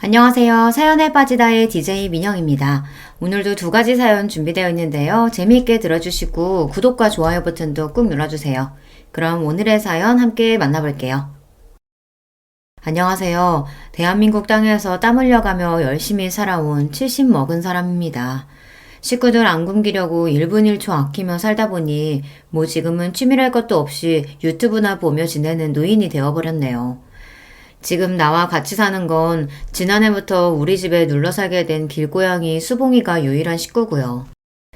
안녕하세요. 사연에 빠지다의 DJ 민영입니다. 오늘도 두 가지 사연 준비되어 있는데요. 재미있게 들어주시고 구독과 좋아요 버튼도 꾹 눌러주세요. 그럼 오늘의 사연 함께 만나볼게요. 안녕하세요. 대한민국 땅에서 땀 흘려가며 열심히 살아온 70 먹은 사람입니다. 식구들 안 굶기려고 1분 1초 아끼며 살다 보니 뭐 지금은 취미랄 것도 없이 유튜브나 보며 지내는 노인이 되어버렸네요. 지금 나와 같이 사는 건 지난해부터 우리 집에 눌러 살게 된 길고양이 수봉이가 유일한 식구고요.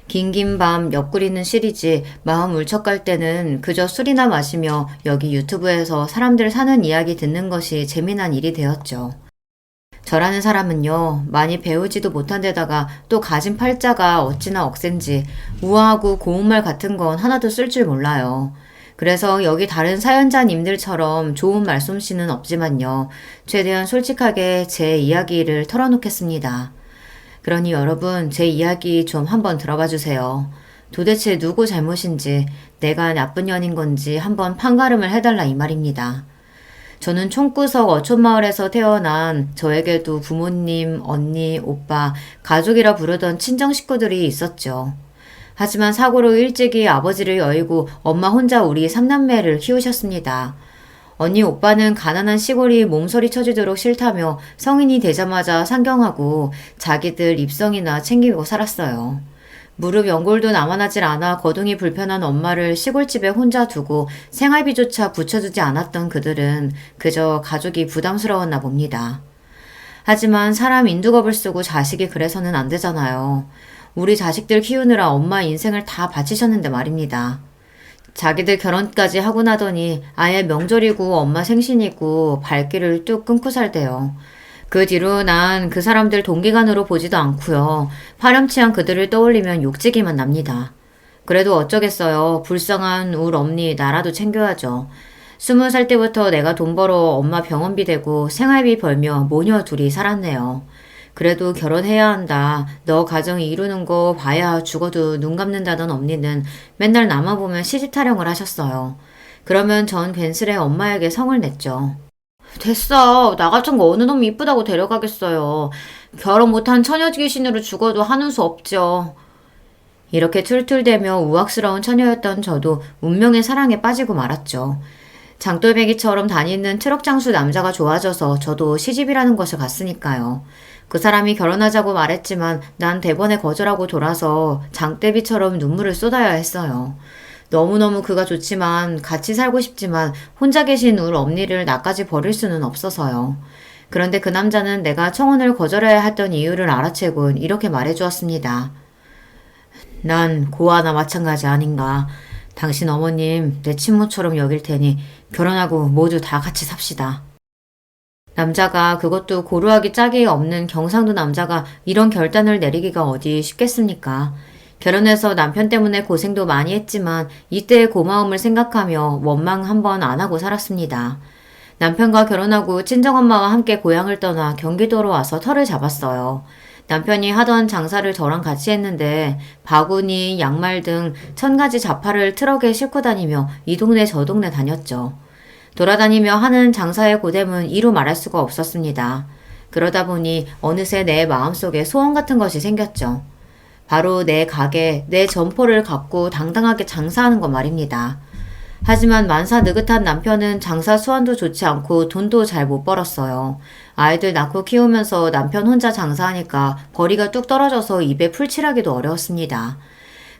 긴긴 밤 옆구리는 시리지 마음 울적할 때는 그저 술이나 마시며 여기 유튜브에서 사람들 사는 이야기 듣는 것이 재미난 일이 되었죠. 저라는 사람은요, 많이 배우지도 못한 데다가 또 가진 팔자가 어찌나 억센지 우아하고 고운 말 같은 건 하나도 쓸 줄 몰라요. 그래서 여기 다른 사연자님들처럼 좋은 말솜씨는 없지만요. 최대한 솔직하게 제 이야기를 털어놓겠습니다. 그러니 여러분 제 이야기 좀 한번 들어봐 주세요. 도대체 누구 잘못인지 내가 나쁜 년인 건지 한번 판가름을 해달라 이 말입니다. 저는 총구석 어촌마을에서 태어난 저에게도 부모님, 언니, 오빠, 가족이라 부르던 친정 식구들이 있었죠. 하지만 사고로 일찍이 아버지를 여의고 엄마 혼자 우리 삼남매를 키우셨습니다. 언니 오빠는 가난한 시골이 몸서리 쳐지도록 싫다며 성인이 되자마자 상경하고 자기들 입성이나 챙기고 살았어요. 무릎 연골도 남아나질 않아 거동이 불편한 엄마를 시골집에 혼자 두고 생활비조차 붙여주지 않았던 그들은 그저 가족이 부담스러웠나 봅니다. 하지만 사람 인두겁을 쓰고 자식이 그래서는 안 되잖아요. 우리 자식들 키우느라 엄마 인생을 다 바치셨는데 말입니다. 자기들 결혼까지 하고 나더니 아예 명절이고 엄마 생신이고 발길을 뚝 끊고 살대요. 그 뒤로 난 그 사람들 동기간으로 보지도 않고요. 파렴치한 그들을 떠올리면 욕지기만 납니다. 그래도 어쩌겠어요. 불쌍한 울 엄니 나라도 챙겨야죠. 20살 때부터 내가 돈 벌어 엄마 병원비 대고 생활비 벌며 모녀 둘이 살았네요. 그래도 결혼해야 한다. 너 가정 이루는 거 봐야 죽어도 눈 감는다던 엄니는 맨날 나만 보면 시집 타령을 하셨어요. 그러면 전 괜스레 엄마에게 성을 냈죠. 됐어. 나 같은 거 어느 놈이 이쁘다고 데려가겠어요. 결혼 못한 처녀 귀신으로 죽어도 하는 수 없죠. 이렇게 툴툴대며 우악스러운 처녀였던 저도 운명의 사랑에 빠지고 말았죠. 장돌배기처럼 다니는 트럭 장수 남자가 좋아져서 저도 시집이라는 것을 갔으니까요. 그 사람이 결혼하자고 말했지만 난 대번에 거절하고 돌아서 장대비처럼 눈물을 쏟아야 했어요. 너무너무 그가 좋지만 같이 살고 싶지만 혼자 계신 울 엄니를 나까지 버릴 수는 없어서요. 그런데 그 남자는 내가 청혼을 거절해야 했던 이유를 알아채곤 이렇게 말해주었습니다. 난 고아나 마찬가지 아닌가. 당신 어머님 내 친모처럼 여길 테니 결혼하고 모두 다 같이 삽시다. 남자가 그것도 고루하기 짝이 없는 경상도 남자가 이런 결단을 내리기가 어디 쉽겠습니까? 결혼해서 남편 때문에 고생도 많이 했지만 이때의 고마움을 생각하며 원망 한 번 안 하고 살았습니다. 남편과 결혼하고 친정엄마와 함께 고향을 떠나 경기도로 와서 터를 잡았어요. 남편이 하던 장사를 저랑 같이 했는데 바구니, 양말 등 1000가지 잡화를 트럭에 싣고 다니며 이 동네 저 동네 다녔죠. 돌아다니며 하는 장사의 고됨은 이루 말할 수가 없었습니다. 그러다 보니 어느새 내 마음속에 소원 같은 것이 생겼죠. 바로 내 가게, 내 점포를 갖고 당당하게 장사하는 것 말입니다. 하지만 만사 느긋한 남편은 장사 수완도 좋지 않고 돈도 잘 못 벌었어요. 아이들 낳고 키우면서 남편 혼자 장사하니까 벌이가 뚝 떨어져서 입에 풀칠하기도 어려웠습니다.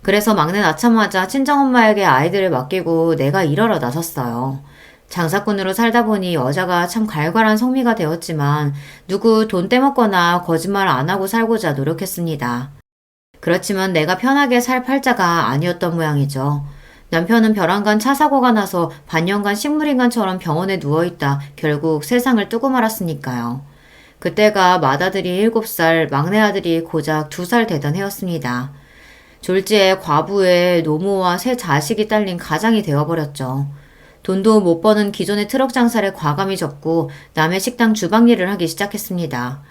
그래서 막내 낳자마자 친정엄마에게 아이들을 맡기고 내가 일하러 나섰어요. 장사꾼으로 살다 보니 여자가 참 갈갈한 성미가 되었지만 누구 돈 떼먹거나 거짓말 안 하고 살고자 노력했습니다. 그렇지만 내가 편하게 살 팔자가 아니었던 모양이죠. 남편은 벼랑간 차 사고가 나서 반년간 식물인간처럼 병원에 누워있다 결국 세상을 뜨고 말았으니까요. 그때가 맏아들이 7살, 막내 아들이 고작 2살 되던 해였습니다. 졸지에 과부에 노모와 세 자식이 딸린 가장이 되어버렸죠. 돈도 못 버는 기존의 트럭 장사를 과감히 접고 남의 식당 주방 일을 하기 시작했습니다.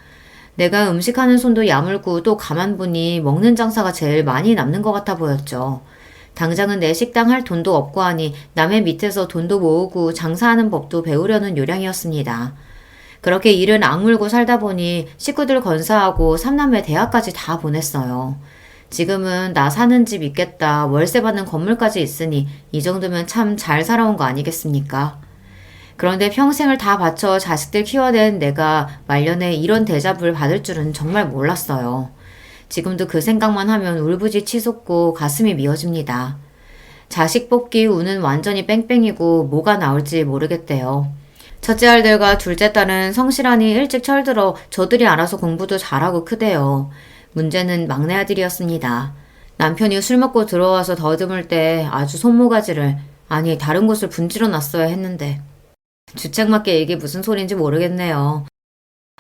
내가 음식하는 손도 야물고 또 가만 보니 먹는 장사가 제일 많이 남는 것 같아 보였죠. 당장은 내 식당 할 돈도 없고 하니 남의 밑에서 돈도 모으고 장사하는 법도 배우려는 요량이었습니다. 그렇게 일은 악물고 살다 보니 식구들 건사하고 삼남매 대학까지 다 보냈어요. 지금은 나 사는 집 있겠다, 월세 받는 건물까지 있으니 이 정도면 참 잘 살아온 거 아니겠습니까? 그런데 평생을 다 바쳐 자식들 키워낸 내가 말년에 이런 대접을 받을 줄은 정말 몰랐어요. 지금도 그 생각만 하면 울부짖 치솟고 가슴이 미어집니다. 자식 뽑기 운은 완전히 뺑뺑이고 뭐가 나올지 모르겠대요. 첫째 알들과 둘째 딸은 성실하니 일찍 철들어 저들이 알아서 공부도 잘하고 크대요. 문제는 막내 아들이었습니다. 남편이 술 먹고 들어와서 더듬을 때 아주 손모가지를, 아니 다른 곳을 분질러 놨어야 했는데. 주책맞게 이게 무슨 소린지 모르겠네요.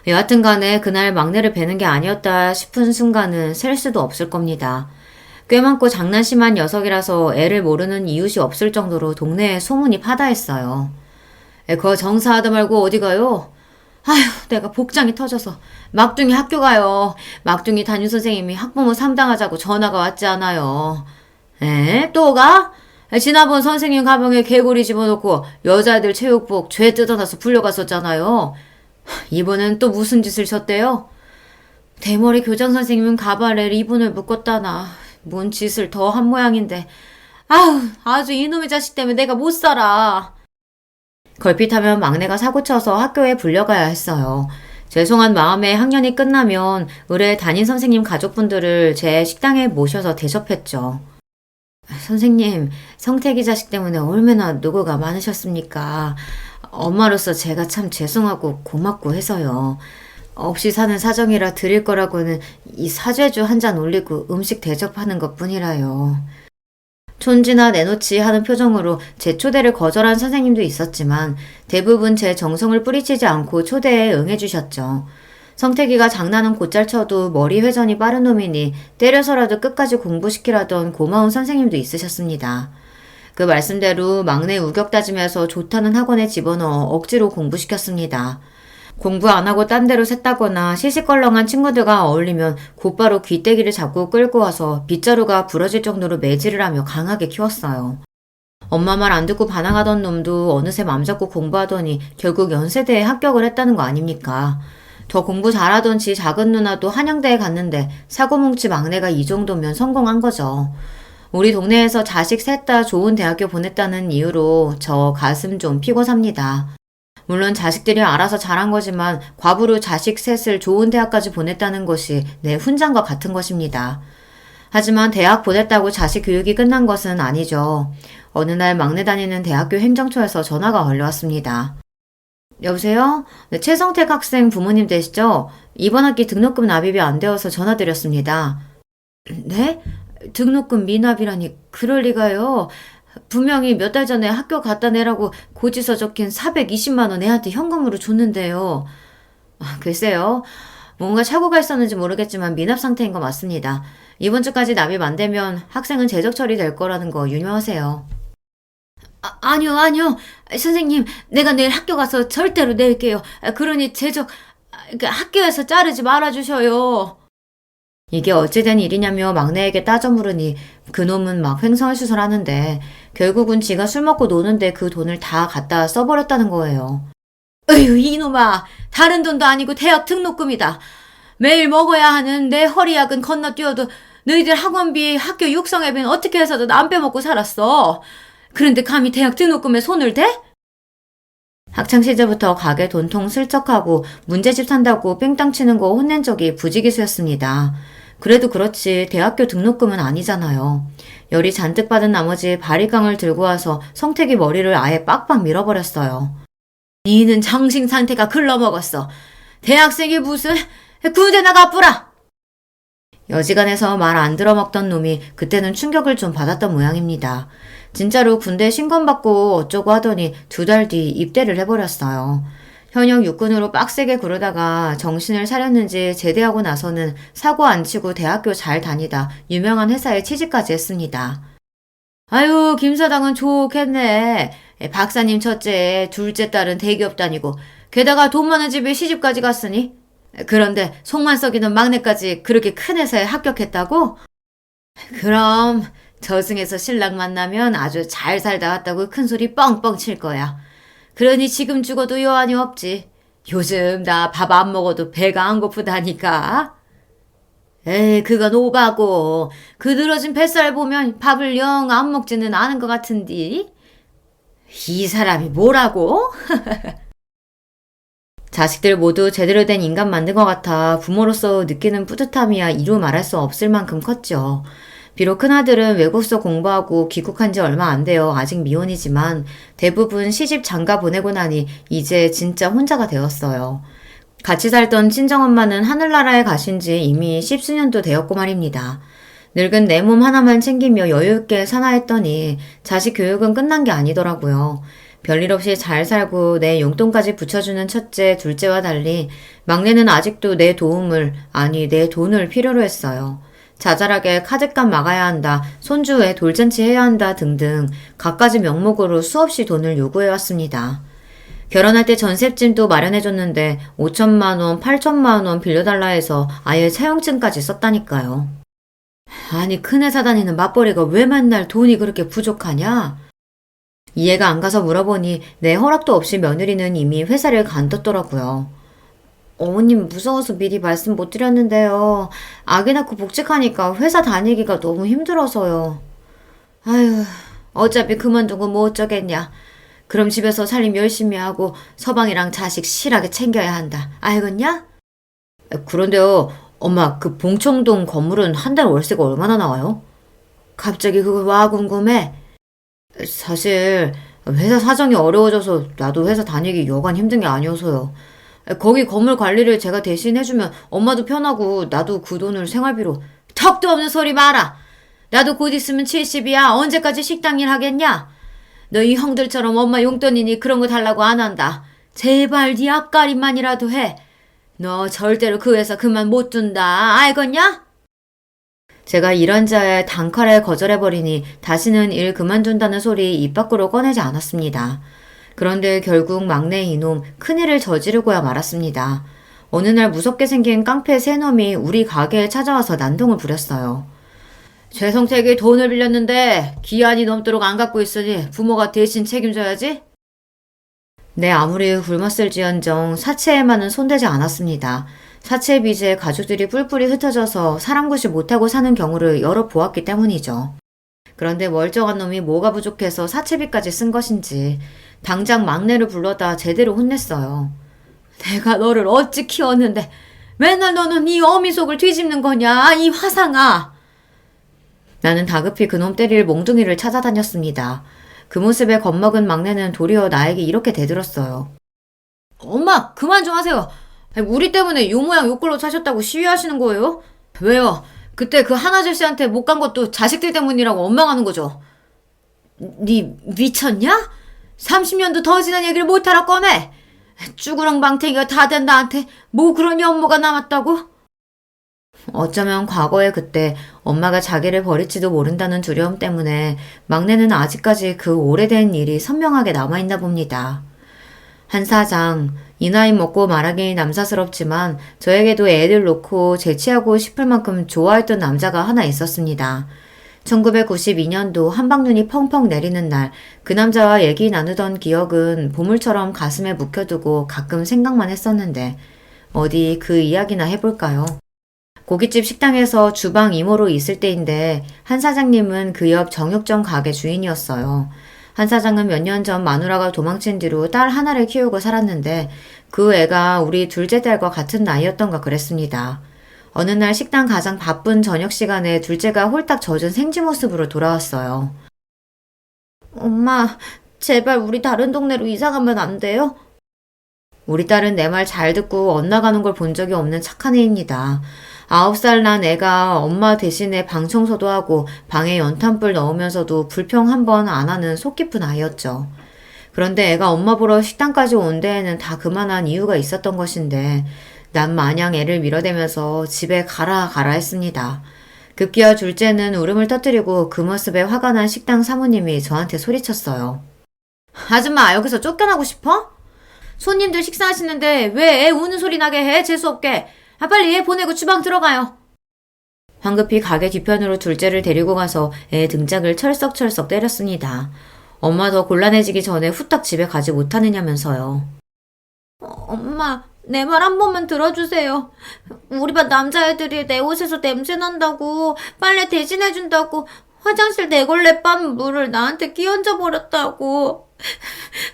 여하튼 간에 그날 막내를 뵈는 게 아니었다 싶은 순간은 셀 수도 없을 겁니다. 꽤 많고 장난심한 녀석이라서 애를 모르는 이웃이 없을 정도로 동네에 소문이 파다했어요. 그거 정사하다 말고 어디 가요? 아휴, 내가 복장이 터져서 막둥이 학교 가요. 막둥이 담임선생님이 학부모 상담하자고 전화가 왔지 않아요. 에? 또 가? 지난번 선생님 가방에 개구리 집어넣고 여자애들 체육복 죄 뜯어놔서 불려갔었잖아요. 이번엔 또 무슨 짓을 쳤대요? 대머리 교장 선생님은 가발에 리본을 묶었다나 뭔 짓을 더 한 모양인데 아우 아주 이놈의 자식 때문에 내가 못 살아. 걸핏하면 막내가 사고쳐서 학교에 불려가야 했어요. 죄송한 마음에 학년이 끝나면 의뢰 담임 선생님 가족분들을 제 식당에 모셔서 대접했죠. 선생님, 성태기 자식 때문에 얼마나 노고가 많으셨습니까? 엄마로서 제가 참 죄송하고 고맙고 해서요. 없이 사는 사정이라 드릴 거라고는 이 사죄주 한 잔 올리고 음식 대접하는 것 뿐이라요. 촌지나 내놓지 하는 표정으로 제 초대를 거절한 선생님도 있었지만 대부분 제 정성을 뿌리치지 않고 초대에 응해주셨죠. 성태기가 장난은 곧잘 쳐도 머리 회전이 빠른 놈이니 때려서라도 끝까지 공부시키라던 고마운 선생님도 있으셨습니다. 그 말씀대로 막내 우격 다짐해서 좋다는 학원에 집어넣어 억지로 공부시켰습니다. 공부 안 하고 딴 데로 샜다거나 시시껄렁한 친구들과 어울리면 곧바로 귀때기를 잡고 끌고 와서 빗자루가 부러질 정도로 매질을 하며 강하게 키웠어요. 엄마 말 안 듣고 반항하던 놈도 어느새 맘 잡고 공부하더니 결국 연세대에 합격을 했다는 거 아닙니까? 더 공부 잘하던 지 작은 누나도 한양대에 갔는데 사고뭉치 막내가 이 정도면 성공한 거죠. 우리 동네에서 자식 셋 다 좋은 대학교 보냈다는 이유로 저 가슴 좀 피고 삽니다. 물론 자식들이 알아서 잘한 거지만 과부로 자식 셋을 좋은 대학까지 보냈다는 것이 내 훈장과 같은 것입니다. 하지만 대학 보냈다고 자식 교육이 끝난 것은 아니죠. 어느 날 막내 다니는 대학교 행정처에서 전화가 걸려왔습니다. 여보세요? 네, 최성택 학생 부모님 되시죠? 이번 학기 등록금 납입이 안 되어서 전화드렸습니다. 네? 등록금 미납이라니 그럴 리가요. 분명히 몇 달 전에 학교 갖다 내라고 고지서 적힌 420만 원 애한테 현금으로 줬는데요. 글쎄요. 뭔가 착오가 있었는지 모르겠지만 미납 상태인 거 맞습니다. 이번 주까지 납입 안 되면 학생은 재적 처리될 거라는 거 유념하세요. 아니요. 선생님, 내가 내일 학교 가서 절대로 낼게요. 그러니 학교에서 자르지 말아주셔요. 이게 어찌된 일이냐며 막내에게 따져 물으니 그놈은 막 횡설수설하는데 결국은 지가 술 먹고 노는데 그 돈을 다 갖다 써버렸다는 거예요. 어휴, 이놈아. 다른 돈도 아니고 대학 등록금이다. 매일 먹어야 하는 내 허리약은 건너뛰어도 너희들 학원비, 학교 육성회비는 어떻게 해서든 안 빼먹고 살았어. 그런데 감히 대학 등록금에 손을 대? 학창시절부터 가게 돈통 슬쩍하고 문제집 산다고 뺑땅 치는 거 혼낸 적이 부지기수였습니다. 그래도 그렇지 대학교 등록금은 아니잖아요. 열이 잔뜩 받은 나머지 바리깡을 들고 와서 성택이 머리를 아예 빡빡 밀어버렸어요. 니는 정신 상태가 글러먹었어. 대학생이 무슨 군대 나가 뿌라. 여지간해서 말 안 들어먹던 놈이 그때는 충격을 좀 받았던 모양입니다. 진짜로 군대 신검받고 어쩌고 하더니 2달 뒤 입대를 해버렸어요. 현역 육군으로 빡세게 구르다가 정신을 차렸는지 제대하고 나서는 사고 안 치고 대학교 잘 다니다 유명한 회사에 취직까지 했습니다. 아유, 김 사장은 좋겠네. 박사님 첫째, 둘째 딸은 대기업 다니고 게다가 돈 많은 집에 시집까지 갔으니. 그런데 속만 썩이는 막내까지 그렇게 큰 회사에 합격했다고? 그럼 저승에서 신랑 만나면 아주 잘 살다 왔다고 큰 소리 뻥뻥 칠 거야. 그러니 지금 죽어도 여한이 없지. 요즘 나 밥 안 먹어도 배가 안 고프다니까. 에이, 그건 오바고. 그 늘어진 뱃살 보면 밥을 영 안 먹지는 않은 것 같은디. 이 사람이 뭐라고? 자식들 모두 제대로 된 인간 만든 것 같아 부모로서 느끼는 뿌듯함이야 이루 말할 수 없을 만큼 컸죠. 비록 큰아들은 외국서 공부하고 귀국한 지 얼마 안 돼요. 아직 미혼이지만 대부분 시집 장가 보내고 나니 이제 진짜 혼자가 되었어요. 같이 살던 친정엄마는 하늘나라에 가신 지 이미 십수년도 되었고 말입니다. 늙은 내 몸 하나만 챙기며 여유있게 사나 했더니 자식 교육은 끝난 게 아니더라고요. 별일 없이 잘 살고 내 용돈까지 붙여주는 첫째, 둘째와 달리 막내는 아직도 내 도움을, 아니 내 돈을 필요로 했어요. 자잘하게 카드값 막아야 한다, 손주에 돌잔치 해야 한다 등등 갖가지 명목으로 수없이 돈을 요구해왔습니다. 결혼할 때 전셋집도 마련해줬는데 5천만 원, 8천만 원 빌려달라 해서 아예 차용증까지 썼다니까요. 아니 큰 회사 다니는 맞벌이가 왜 맨날 돈이 그렇게 부족하냐? 이해가 안 가서 물어보니 내 허락도 없이 며느리는 이미 회사를 간뒀더라고요. 어머님 무서워서 미리 말씀 못 드렸는데요. 아기 낳고 복직하니까 회사 다니기가 너무 힘들어서요. 아휴, 어차피 그만두고 뭐 어쩌겠냐. 그럼 집에서 살림 열심히 하고 서방이랑 자식 실하게 챙겨야 한다. 알겠냐? 그런데요, 엄마 그 봉청동 건물은 한 달 월세가 얼마나 나와요? 갑자기 그거 와 궁금해. 사실 회사 사정이 어려워져서 나도 회사 다니기 여간 힘든 게 아니어서요. 거기 건물 관리를 제가 대신 해주면 엄마도 편하고 나도 그 돈을 생활비로. 턱도 없는 소리 마라. 나도 곧 있으면 70이야. 언제까지 식당 일 하겠냐? 너희 형들처럼 엄마 용돈이니 그런 거 달라고 안 한다. 제발 네 앞가림만이라도 해. 너 절대로 그 회사 그만 못 둔다. 알겠냐? 제가 이런저런 단칼에 거절해버리니 다시는 일 그만둔다는 소리 입 밖으로 꺼내지 않았습니다. 그런데 결국 막내 이놈 큰일을 저지르고야 말았습니다. 어느 날 무섭게 생긴 깡패 세 놈이 우리 가게에 찾아와서 난동을 부렸어요. 최성택이 돈을 빌렸는데 기한이 넘도록 안 갚고 있으니 부모가 대신 책임져야지? 네, 아무리 굶었을지언정 사채에만은 손대지 않았습니다. 사채 빚에 가족들이 뿔뿔이 흩어져서 사람 구실 못하고 사는 경우를 여러 보았기 때문이죠. 그런데 멀쩡한 놈이 뭐가 부족해서 사채비까지 쓴 것인지 당장 막내를 불러다 제대로 혼냈어요. 내가 너를 어찌 키웠는데 맨날 너는 이 어미 속을 뒤집는 거냐, 이 화상아. 나는 다급히 그놈 때릴 몽둥이를 찾아다녔습니다. 그 모습에 겁먹은 막내는 도리어 나에게 이렇게 대들었어요. 엄마 그만 좀 하세요. 우리 때문에 요 모양 요 꼴로 사셨다고 시위하시는 거예요? 왜요? 그때 그 한 아저씨한테 못 간 것도 자식들 때문이라고 원망하는 거죠. 니 미쳤냐? 30년도 더 지난 얘기를 못하라 꺼내. 쭈구렁 방탱이가 다 된 나한테 뭐 그런 연모가 남았다고? 어쩌면 과거에 그때 엄마가 자기를 버릴지도 모른다는 두려움 때문에 막내는 아직까지 그 오래된 일이 선명하게 남아있나 봅니다. 한 사장, 이 나이 먹고 말하기 남사스럽지만 저에게도 애들 놓고 재취하고 싶을 만큼 좋아했던 남자가 하나 있었습니다. 1992년도 한방눈이 펑펑 내리는 날 그 남자와 얘기 나누던 기억은 보물처럼 가슴에 묵혀두고 가끔 생각만 했었는데 어디 그 이야기나 해볼까요? 고깃집 식당에서 주방 이모로 있을 때인데 한 사장님은 그 옆 정육점 가게 주인이었어요. 한 사장은 몇 년 전 마누라가 도망친 뒤로 딸 하나를 키우고 살았는데 그 애가 우리 둘째 딸과 같은 나이였던가 그랬습니다. 어느 날 식당 가장 바쁜 저녁 시간에 둘째가 홀딱 젖은 생쥐 모습으로 돌아왔어요. 엄마, 제발 우리 다른 동네로 이사 가면 안 돼요? 우리 딸은 내 말 잘 듣고 엇나가는 걸 본 적이 없는 착한 애입니다. 9살 난 애가 엄마 대신에 방 청소도 하고 방에 연탄불 넣으면서도 불평 한 번 안 하는 속 깊은 아이였죠. 그런데 애가 엄마 보러 식당까지 온 데에는 다 그만한 이유가 있었던 것인데 난 마냥 애를 밀어대면서 집에 가라 가라 했습니다. 급기야 둘째는 울음을 터뜨리고 그 모습에 화가 난 식당 사모님이 저한테 소리쳤어요. 아줌마 여기서 쫓겨나고 싶어? 손님들 식사하시는데 왜 애 우는 소리 나게 해? 재수없게. 빨리 애 보내고 주방 들어가요. 황급히 가게 뒤편으로 둘째를 데리고 가서 애 등짝을 철썩철썩 때렸습니다. 엄마 더 곤란해지기 전에 후딱 집에 가지 못하느냐면서요. 엄마, 내 말 한 번만 들어주세요. 우리 반 남자애들이 내 옷에서 냄새 난다고, 빨래 대신해준다고, 화장실 내걸레 빤 물을 나한테 끼얹어 버렸다고.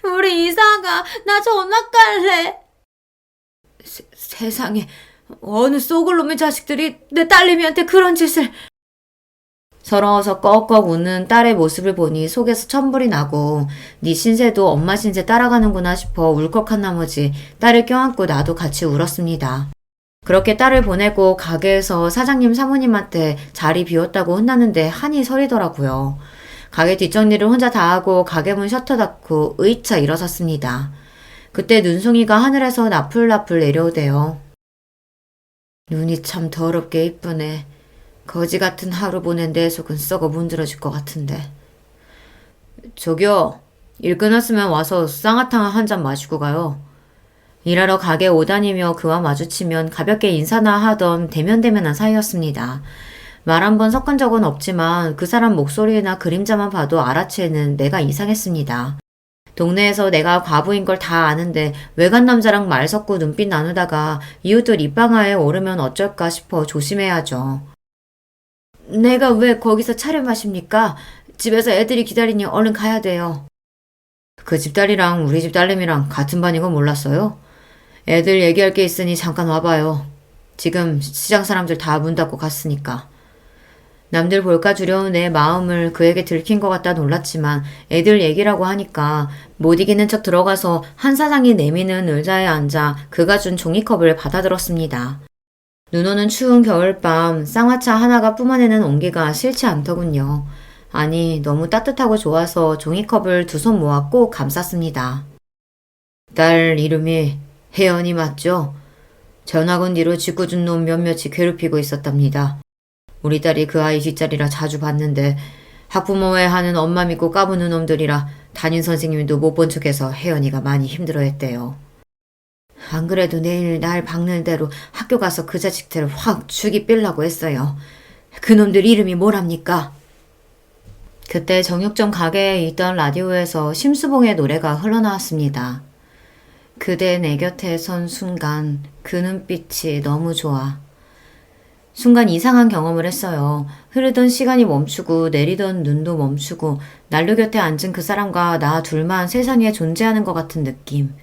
우리 이사가, 나 전학 갈래. 세상에, 어느 쏘글 놈의 자식들이 내 딸내미한테 그런 짓을. 서러워서 꺽꺽 웃는 딸의 모습을 보니 속에서 천불이 나고 네 신세도 엄마 신세 따라가는구나 싶어 울컥한 나머지 딸을 껴안고 나도 같이 울었습니다. 그렇게 딸을 보내고 가게에서 사장님 사모님한테 자리 비웠다고 혼났는데 한이 서리더라고요. 가게 뒷정리를 혼자 다 하고 가게 문 셔터 닫고 의차 일어섰습니다. 그때 눈송이가 하늘에서 나풀나풀 내려오대요. 눈이 참 더럽게 이쁘네. 거지 같은 하루 보낸 내 속은 썩어 문드러질 것 같은데. 저기요, 일 끝났으면 와서 쌍화탕 한 잔 마시고 가요. 일하러 가게 오다니며 그와 마주치면 가볍게 인사나 하던 대면대면한 사이였습니다. 말 한 번 섞은 적은 없지만 그 사람 목소리나 그림자만 봐도 알아채는 내가 이상했습니다. 동네에서 내가 과부인 걸 다 아는데 외간 남자랑 말 섞고 눈빛 나누다가 이웃들 입방아에 오르면 어쩔까 싶어 조심해야죠. 내가 왜 거기서 차를 마십니까? 집에서 애들이 기다리니 얼른 가야 돼요. 그 집딸이랑 우리 집 딸내미랑 같은 반인 건 몰랐어요? 애들 얘기할 게 있으니 잠깐 와봐요. 지금 시장 사람들 다 문 닫고 갔으니까. 남들 볼까 두려운 내 마음을 그에게 들킨 것 같다 놀랐지만 애들 얘기라고 하니까 못 이기는 척 들어가서 한 사장이 내미는 의자에 앉아 그가 준 종이컵을 받아들었습니다. 눈 오는 추운 겨울밤 쌍화차 하나가 뿜어내는 온기가 싫지 않더군요. 아니 너무 따뜻하고 좋아서 종이컵을 두 손 모아 꼭 감쌌습니다. 딸 이름이 혜연이 맞죠? 전학 온 뒤로 짓궂은 놈 몇몇이 괴롭히고 있었답니다. 우리 딸이 그 아이 뒷자리라 자주 봤는데 학부모회 하는 엄마 믿고 까부는 놈들이라 담임선생님도 못 본 척해서 혜연이가 많이 힘들어했대요. 안 그래도 내일 날 박는 대로 학교 가서 그 자식들을 확 죽이 삘라고 했어요. 그놈들 이름이 뭐랍니까? 그때 정육점 가게에 있던 라디오에서 심수봉의 노래가 흘러나왔습니다. 그대 내 곁에 선 순간 그 눈빛이 너무 좋아. 순간 이상한 경험을 했어요. 흐르던 시간이 멈추고 내리던 눈도 멈추고 난로 곁에 앉은 그 사람과 나 둘만 세상에 존재하는 것 같은 느낌.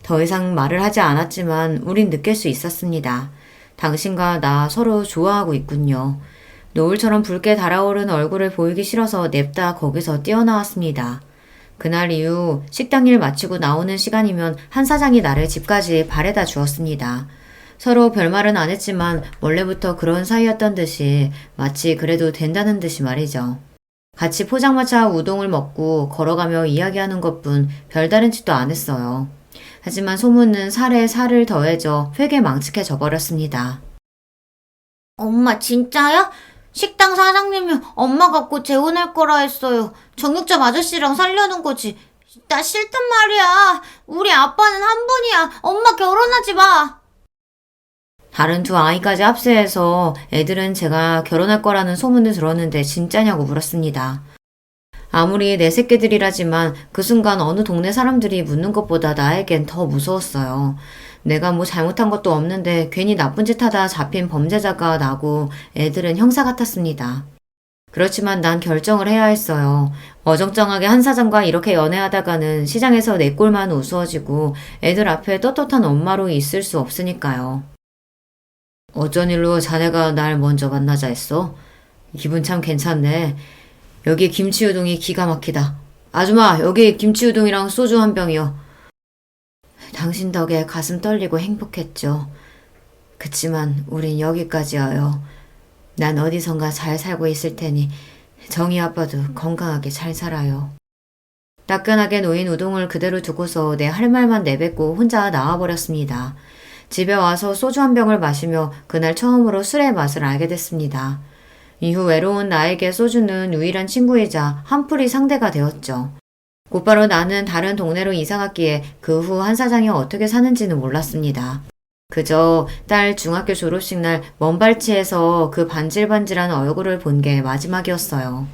더 이상 말을 하지 않았지만 우린 느낄 수 있었습니다. 당신과 나 서로 좋아하고 있군요. 노을처럼 붉게 달아오른 얼굴을 보이기 싫어서 냅다 거기서 뛰어나왔습니다. 그날 이후 식당 일 마치고 나오는 시간이면 한 사장이 나를 집까지 바래다 주었습니다. 서로 별말은 안 했지만 원래부터 그런 사이였던 듯이 마치 그래도 된다는 듯이 말이죠. 같이 포장마차 우동을 먹고 걸어가며 이야기하는 것뿐 별다른 짓도 안 했어요. 하지만 소문은 살에 살을 더해져 회개 망측해져 버렸습니다. 엄마, 진짜야? 식당 사장님이 엄마가 곧 재혼할 거라 했어요. 정육점 아저씨랑 살려는 거지. 나 싫단 말이야. 우리 아빠는 한 분이야. 엄마 결혼하지 마. 다른 두 아이까지 합세해서 애들은 제가 결혼할 거라는 소문을 들었는데 진짜냐고 물었습니다. 아무리 내 새끼들이라지만 그 순간 어느 동네 사람들이 묻는 것보다 나에겐 더 무서웠어요. 내가 뭐 잘못한 것도 없는데 괜히 나쁜 짓 하다 잡힌 범죄자가 나고 애들은 형사 같았습니다. 그렇지만 난 결정을 해야 했어요. 어정쩡하게 한 사장과 이렇게 연애하다가는 시장에서 내 꼴만 우스워지고 애들 앞에 떳떳한 엄마로 있을 수 없으니까요. 어쩐 일로 자네가 날 먼저 만나자 했어? 기분 참 괜찮네. 여기 김치우동이 기가 막히다. 아줌마, 여기 김치우동이랑 소주 한 병이요. 당신 덕에 가슴 떨리고 행복했죠. 그치만 우린 여기까지여요. 난 어디선가 잘 살고 있을 테니 정희 아빠도 건강하게 잘 살아요. 따끈하게 놓인 우동을 그대로 두고서 내 할 말만 내뱉고 혼자 나와버렸습니다. 집에 와서 소주 한 병을 마시며 그날 처음으로 술의 맛을 알게 됐습니다. 이후 외로운 나에게 소주는 유일한 친구이자 한풀이 상대가 되었죠. 곧바로 나는 다른 동네로 이사갔기에 그 후 한 사장이 어떻게 사는지는 몰랐습니다. 그저 딸 중학교 졸업식 날 먼발치에서 그 반질반질한 얼굴을 본 게 마지막이었어요.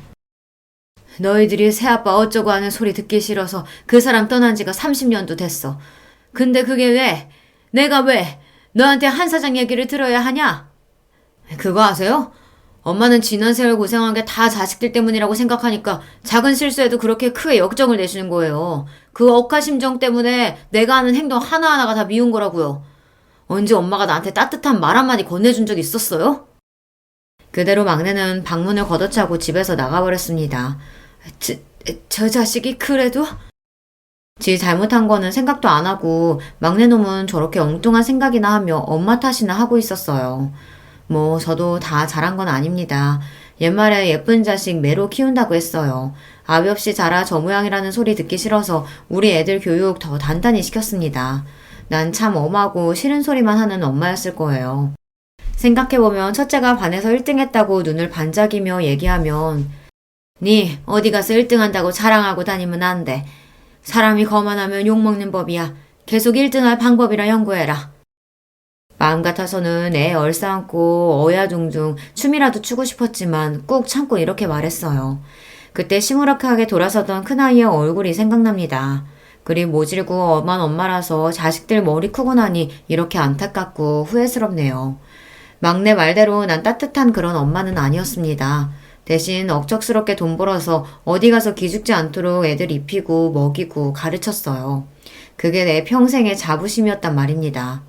너희들이 새아빠 어쩌고 하는 소리 듣기 싫어서 그 사람 떠난 지가 30년도 됐어. 근데 그게 왜? 내가 왜 너한테 한 사장 얘기를 들어야 하냐? 그거 아세요? 엄마는 지난 세월 고생한 게 다 자식들 때문이라고 생각하니까 작은 실수에도 그렇게 크게 역정을 내시는 거예요. 그 억하심정 때문에 내가 하는 행동 하나하나가 다 미운 거라고요. 언제 엄마가 나한테 따뜻한 말 한마디 건네준 적 있었어요? 그대로 막내는 방문을 걷어차고 집에서 나가버렸습니다. 저 자식이 그래도? 지 잘못한 거는 생각도 안 하고 막내놈은 저렇게 엉뚱한 생각이나 하며 엄마 탓이나 하고 있었어요. 뭐 저도 다 잘한 건 아닙니다. 옛말에 예쁜 자식 매로 키운다고 했어요. 아비 없이 자라 저 모양이라는 소리 듣기 싫어서 우리 애들 교육 더 단단히 시켰습니다. 난 참 엄하고 싫은 소리만 하는 엄마였을 거예요. 생각해보면 첫째가 반에서 1등 했다고 눈을 반짝이며 얘기하면 니 어디 가서 1등 한다고 자랑하고 다니면 안 돼. 사람이 거만하면 욕먹는 법이야. 계속 1등할 방법이라 연구해라. 마음 같아서는 애 얼싸안고 어야둥둥 춤이라도 추고 싶었지만 꾹 참고 이렇게 말했어요. 그때 시무룩하게 돌아서던 큰아이의 얼굴이 생각납니다. 그리 모질고 엄한 엄마라서 자식들 머리 크고 나니 이렇게 안타깝고 후회스럽네요. 막내 말대로 난 따뜻한 그런 엄마는 아니었습니다. 대신 억척스럽게 돈 벌어서 어디 가서 기죽지 않도록 애들 입히고 먹이고 가르쳤어요. 그게 내 평생의 자부심이었단 말입니다.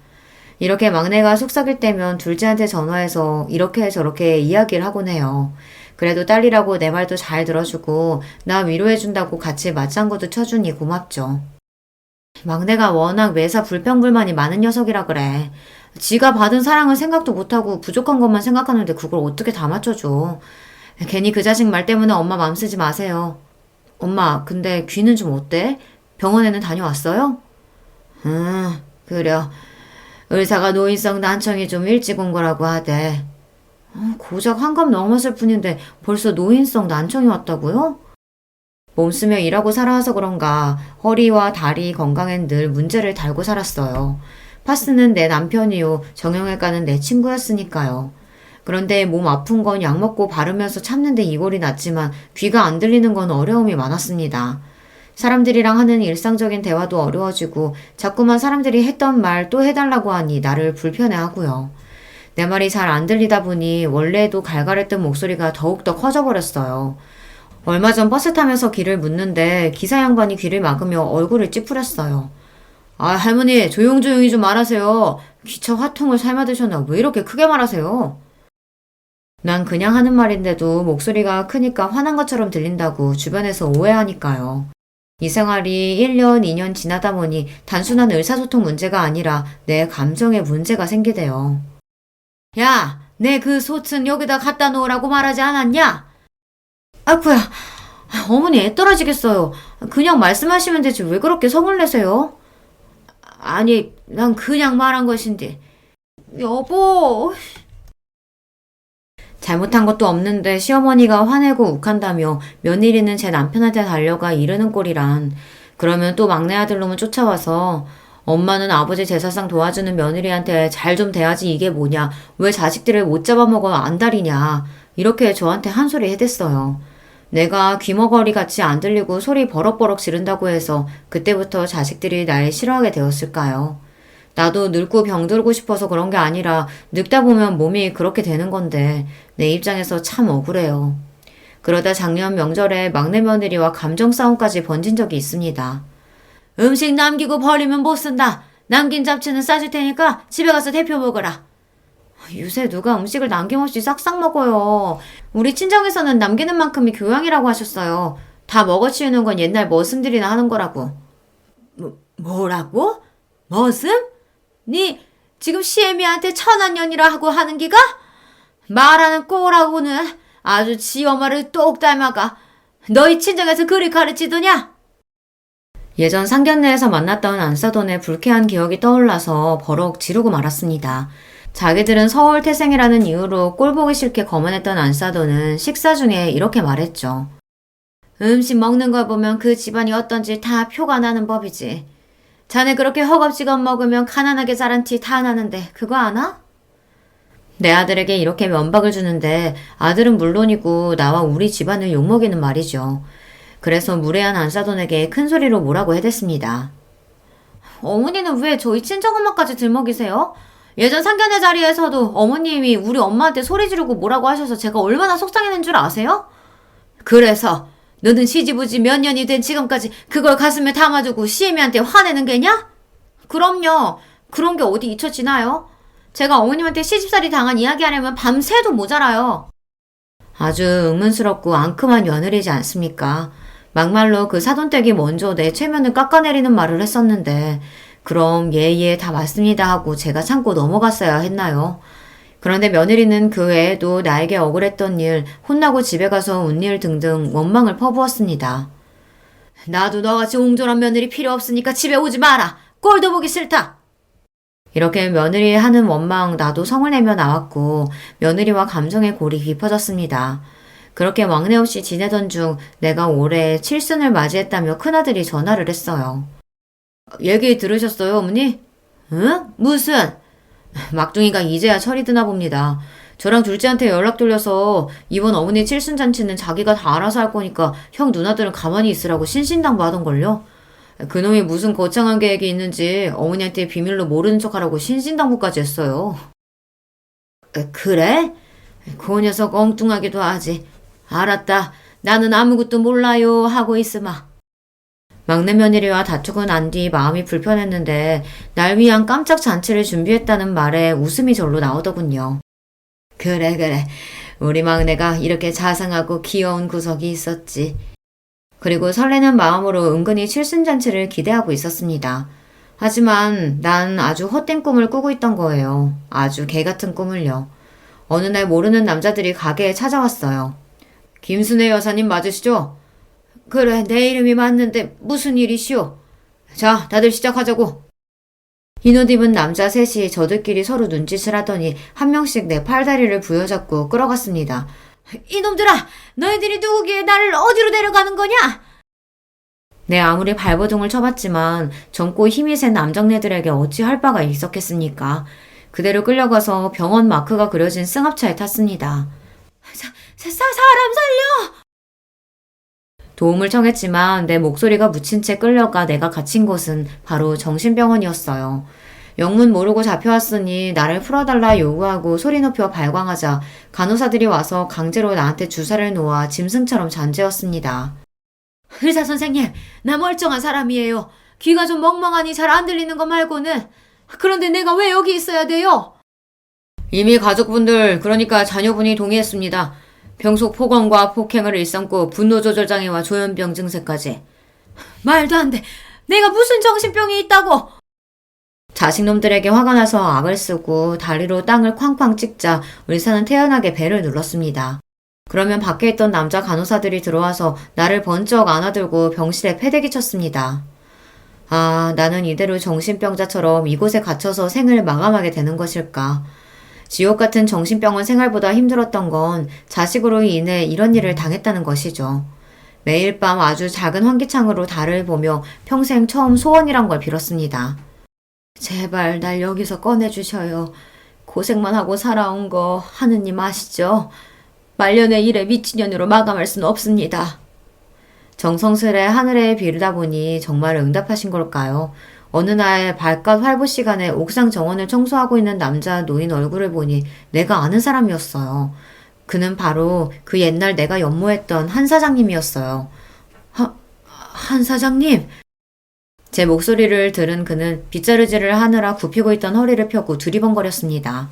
이렇게 막내가 속삭일 때면 둘째한테 전화해서 이렇게 저렇게 이야기를 하곤 해요. 그래도 딸이라고 내 말도 잘 들어주고 나 위로해준다고 같이 맞장구도 쳐주니 고맙죠. 막내가 워낙 매사 불평불만이 많은 녀석이라 그래. 지가 받은 사랑을 생각도 못하고 부족한 것만 생각하는데 그걸 어떻게 다 맞춰줘. 괜히 그 자식 말 때문에 엄마 맘 쓰지 마세요. 엄마, 근데 귀는 좀 어때? 병원에는 다녀왔어요? 그래. 의사가 노인성 난청이 좀 일찍 온 거라고 하대. 고작 한갑 넘었을 뿐인데 벌써 노인성 난청이 왔다고요? 몸쓰며 일하고 살아와서 그런가 허리와 다리 건강엔 늘 문제를 달고 살았어요. 파스는 내 남편이요. 정형외과는 내 친구였으니까요. 그런데 몸 아픈 건 약 먹고 바르면서 참는데 이골이 났지만 귀가 안 들리는 건 어려움이 많았습니다. 사람들이랑 하는 일상적인 대화도 어려워지고 자꾸만 사람들이 했던 말 또 해달라고 하니 나를 불편해하고요. 내 말이 잘 안 들리다 보니 원래도 갈갈했던 목소리가 더욱더 커져버렸어요. 얼마 전 버스 타면서 귀를 묻는데 기사 양반이 귀를 막으며 얼굴을 찌푸렸어요. 아, 할머니 조용조용히 좀 말하세요. 기차 화통을 삶아 드셨나 왜 이렇게 크게 말하세요? 난 그냥 하는 말인데도 목소리가 크니까 화난 것처럼 들린다고 주변에서 오해하니까요. 이 생활이 1년, 2년 지나다 보니 단순한 의사소통 문제가 아니라 내 감정에 문제가 생기대요. 야, 내 그 소튼 여기다 갖다 놓으라고 말하지 않았냐? 아쿠야, 어머니 애 떨어지겠어요. 그냥 말씀하시면 되지 왜 그렇게 성을 내세요? 아니, 난 그냥 말한 것인데. 여보... 잘못한 것도 없는데 시어머니가 화내고 욱한다며 며느리는 제 남편한테 달려가 이르는 꼴이란. 그러면 또 막내 아들놈은 쫓아와서 엄마는 아버지 제사상 도와주는 며느리한테 잘 좀 대하지 이게 뭐냐. 왜 자식들을 못 잡아먹어 안달이냐. 이렇게 저한테 한 소리 해댔어요. 내가 귀머거리 같이 안 들리고 소리 버럭버럭 지른다고 해서 그때부터 자식들이 날 싫어하게 되었을까요? 나도 늙고 병들고 싶어서 그런 게 아니라 늙다 보면 몸이 그렇게 되는 건데 내 입장에서 참 억울해요. 그러다 작년 명절에 막내 며느리와 감정 싸움까지 번진 적이 있습니다. 음식 남기고 버리면 못 쓴다. 남긴 잡채는 싸줄 테니까 집에 가서 데펴 먹어라. 요새 누가 음식을 남김없이 싹싹 먹어요. 우리 친정에서는 남기는 만큼이 교양이라고 하셨어요. 다 먹어치우는 건 옛날 머슴들이나 하는 거라고. 뭐라고? 머슴? 니 지금 시애미한테 천한년이라 하고 하는 기가? 말하는 꼴하고는 아주 지 엄마를 똑 닮아가. 너희 친정에서 그리 가르치더냐? 예전 상견례에서 만났던 안사돈의 불쾌한 기억이 떠올라서 버럭 지르고 말았습니다. 자기들은 서울 태생이라는 이유로 꼴보기 싫게 거만했던 안사돈은 식사 중에 이렇게 말했죠. 음식 먹는 걸 보면 그 집안이 어떤지 다 표가 나는 법이지. 자네 그렇게 허겁지겁 먹으면 가난하게 자란 티 다 나는데 그거 아나? 내 아들에게 이렇게 면박을 주는데 아들은 물론이고 나와 우리 집안을 욕먹이는 말이죠. 그래서 무례한 안사돈에게 큰 소리로 뭐라고 해댔습니다. 어머니는 왜 저희 친정엄마까지 들먹이세요? 예전 상견례 자리에서도 어머님이 우리 엄마한테 소리 지르고 뭐라고 하셔서 제가 얼마나 속상했는 줄 아세요? 그래서 너는 시집오지 몇 년이 된 지금까지 그걸 가슴에 담아두고 시애미한테 화내는 게냐? 그럼요. 그런 게 어디 잊혀지나요? 제가 어머님한테 시집살이 당한 이야기하려면 밤새도 모자라요. 아주 의문스럽고 앙큼한 며느리지 않습니까? 막말로 그 사돈댁이 먼저 내 체면을 깎아내리는 말을 했었는데 그럼 예 다 맞습니다 하고 제가 참고 넘어갔어야 했나요? 그런데 며느리는 그 외에도 나에게 억울했던 일, 혼나고 집에 가서 운 일 등등 원망을 퍼부었습니다. 나도 너같이 옹졸한 며느리 필요 없으니까 집에 오지 마라. 꼴도 보기 싫다. 이렇게 며느리 하는 원망 나도 성을 내며 나왔고 며느리와 감정의 골이 깊어졌습니다. 그렇게 막내 없이 지내던 중 내가 올해 칠순을 맞이했다며 큰아들이 전화를 했어요. 얘기 들으셨어요, 어머니? 응? 무슨? 막둥이가 이제야 철이 드나 봅니다. 저랑 둘째한테 연락 돌려서 이번 어머니 칠순잔치는 자기가 다 알아서 할 거니까 형 누나들은 가만히 있으라고 신신당부하던걸요. 그놈이 무슨 거창한 계획이 있는지 어머니한테 비밀로 모르는 척하라고 신신당부까지 했어요. 그래? 그 녀석 엉뚱하기도 하지. 알았다. 나는 아무것도 몰라요 하고 있으마. 막내 며느리와 다투고 난 뒤 마음이 불편했는데 날 위한 깜짝 잔치를 준비했다는 말에 웃음이 절로 나오더군요. 그래. 우리 막내가 이렇게 자상하고 귀여운 구석이 있었지. 그리고 설레는 마음으로 은근히 칠순잔치를 기대하고 있었습니다. 하지만 난 아주 헛된 꿈을 꾸고 있던 거예요. 아주 개같은 꿈을요. 어느 날 모르는 남자들이 가게에 찾아왔어요. 김순애 여사님 맞으시죠? 그래, 내 이름이 맞는데 무슨 일이시오? 자, 다들 시작하자고. 흰옷 입은 남자 셋이 저들끼리 서로 눈짓을 하더니 한 명씩 내 팔다리를 부여잡고 끌어갔습니다. 이놈들아! 너희들이 누구기에 나를 어디로 데려가는 거냐? 내 아무리 발버둥을 쳐봤지만 젊고 힘이 센 남정네들에게 어찌 할 바가 있었겠습니까? 그대로 끌려가서 병원 마크가 그려진 승합차에 탔습니다. 사람 살려! 도움을 청했지만 내 목소리가 묻힌 채 끌려가 내가 갇힌 곳은 바로 정신병원이었어요. 영문 모르고 잡혀왔으니 나를 풀어달라 요구하고 소리 높여 발광하자 간호사들이 와서 강제로 나한테 주사를 놓아 짐승처럼 잔재웠습니다. 의사 선생님, 나 멀쩡한 사람이에요. 귀가 좀 멍멍하니 잘 안 들리는 거 말고는. 그런데 내가 왜 여기 있어야 돼요? 이미 가족분들, 그러니까 자녀분이 동의했습니다. 병속 폭언과 폭행을 일삼고 분노조절장애와 조현병 증세까지. 말도 안 돼. 내가 무슨 정신병이 있다고. 자식놈들에게 화가 나서 악을 쓰고 다리로 땅을 쾅쾅 찍자 의사는 태연하게 배를 눌렀습니다. 그러면 밖에 있던 남자 간호사들이 들어와서 나를 번쩍 안아들고 병실에 패대기 쳤습니다. 아, 나는 이대로 정신병자처럼 이곳에 갇혀서 생을 마감하게 되는 것일까. 지옥 같은 정신병원 생활보다 힘들었던 건 자식으로 인해 이런 일을 당했다는 것이죠. 매일 밤 아주 작은 환기창으로 달을 보며 평생 처음 소원이란 걸 빌었습니다. 제발 날 여기서 꺼내주셔요. 고생만 하고 살아온 거 하느님 아시죠? 말년의 일에 미친년으로 마감할 수는 없습니다. 정성스레 하늘에 비르다 보니 정말 응답하신 걸까요? 어느 날 발갓 활보 시간에 옥상 정원을 청소하고 있는 남자 노인 얼굴을 보니 내가 아는 사람이었어요. 그는 바로 그 옛날 내가 연모했던 한 사장님이었어요. 한 사장님? 제 목소리를 들은 그는 빗자루질을 하느라 굽히고 있던 허리를 펴고 두리번거렸습니다.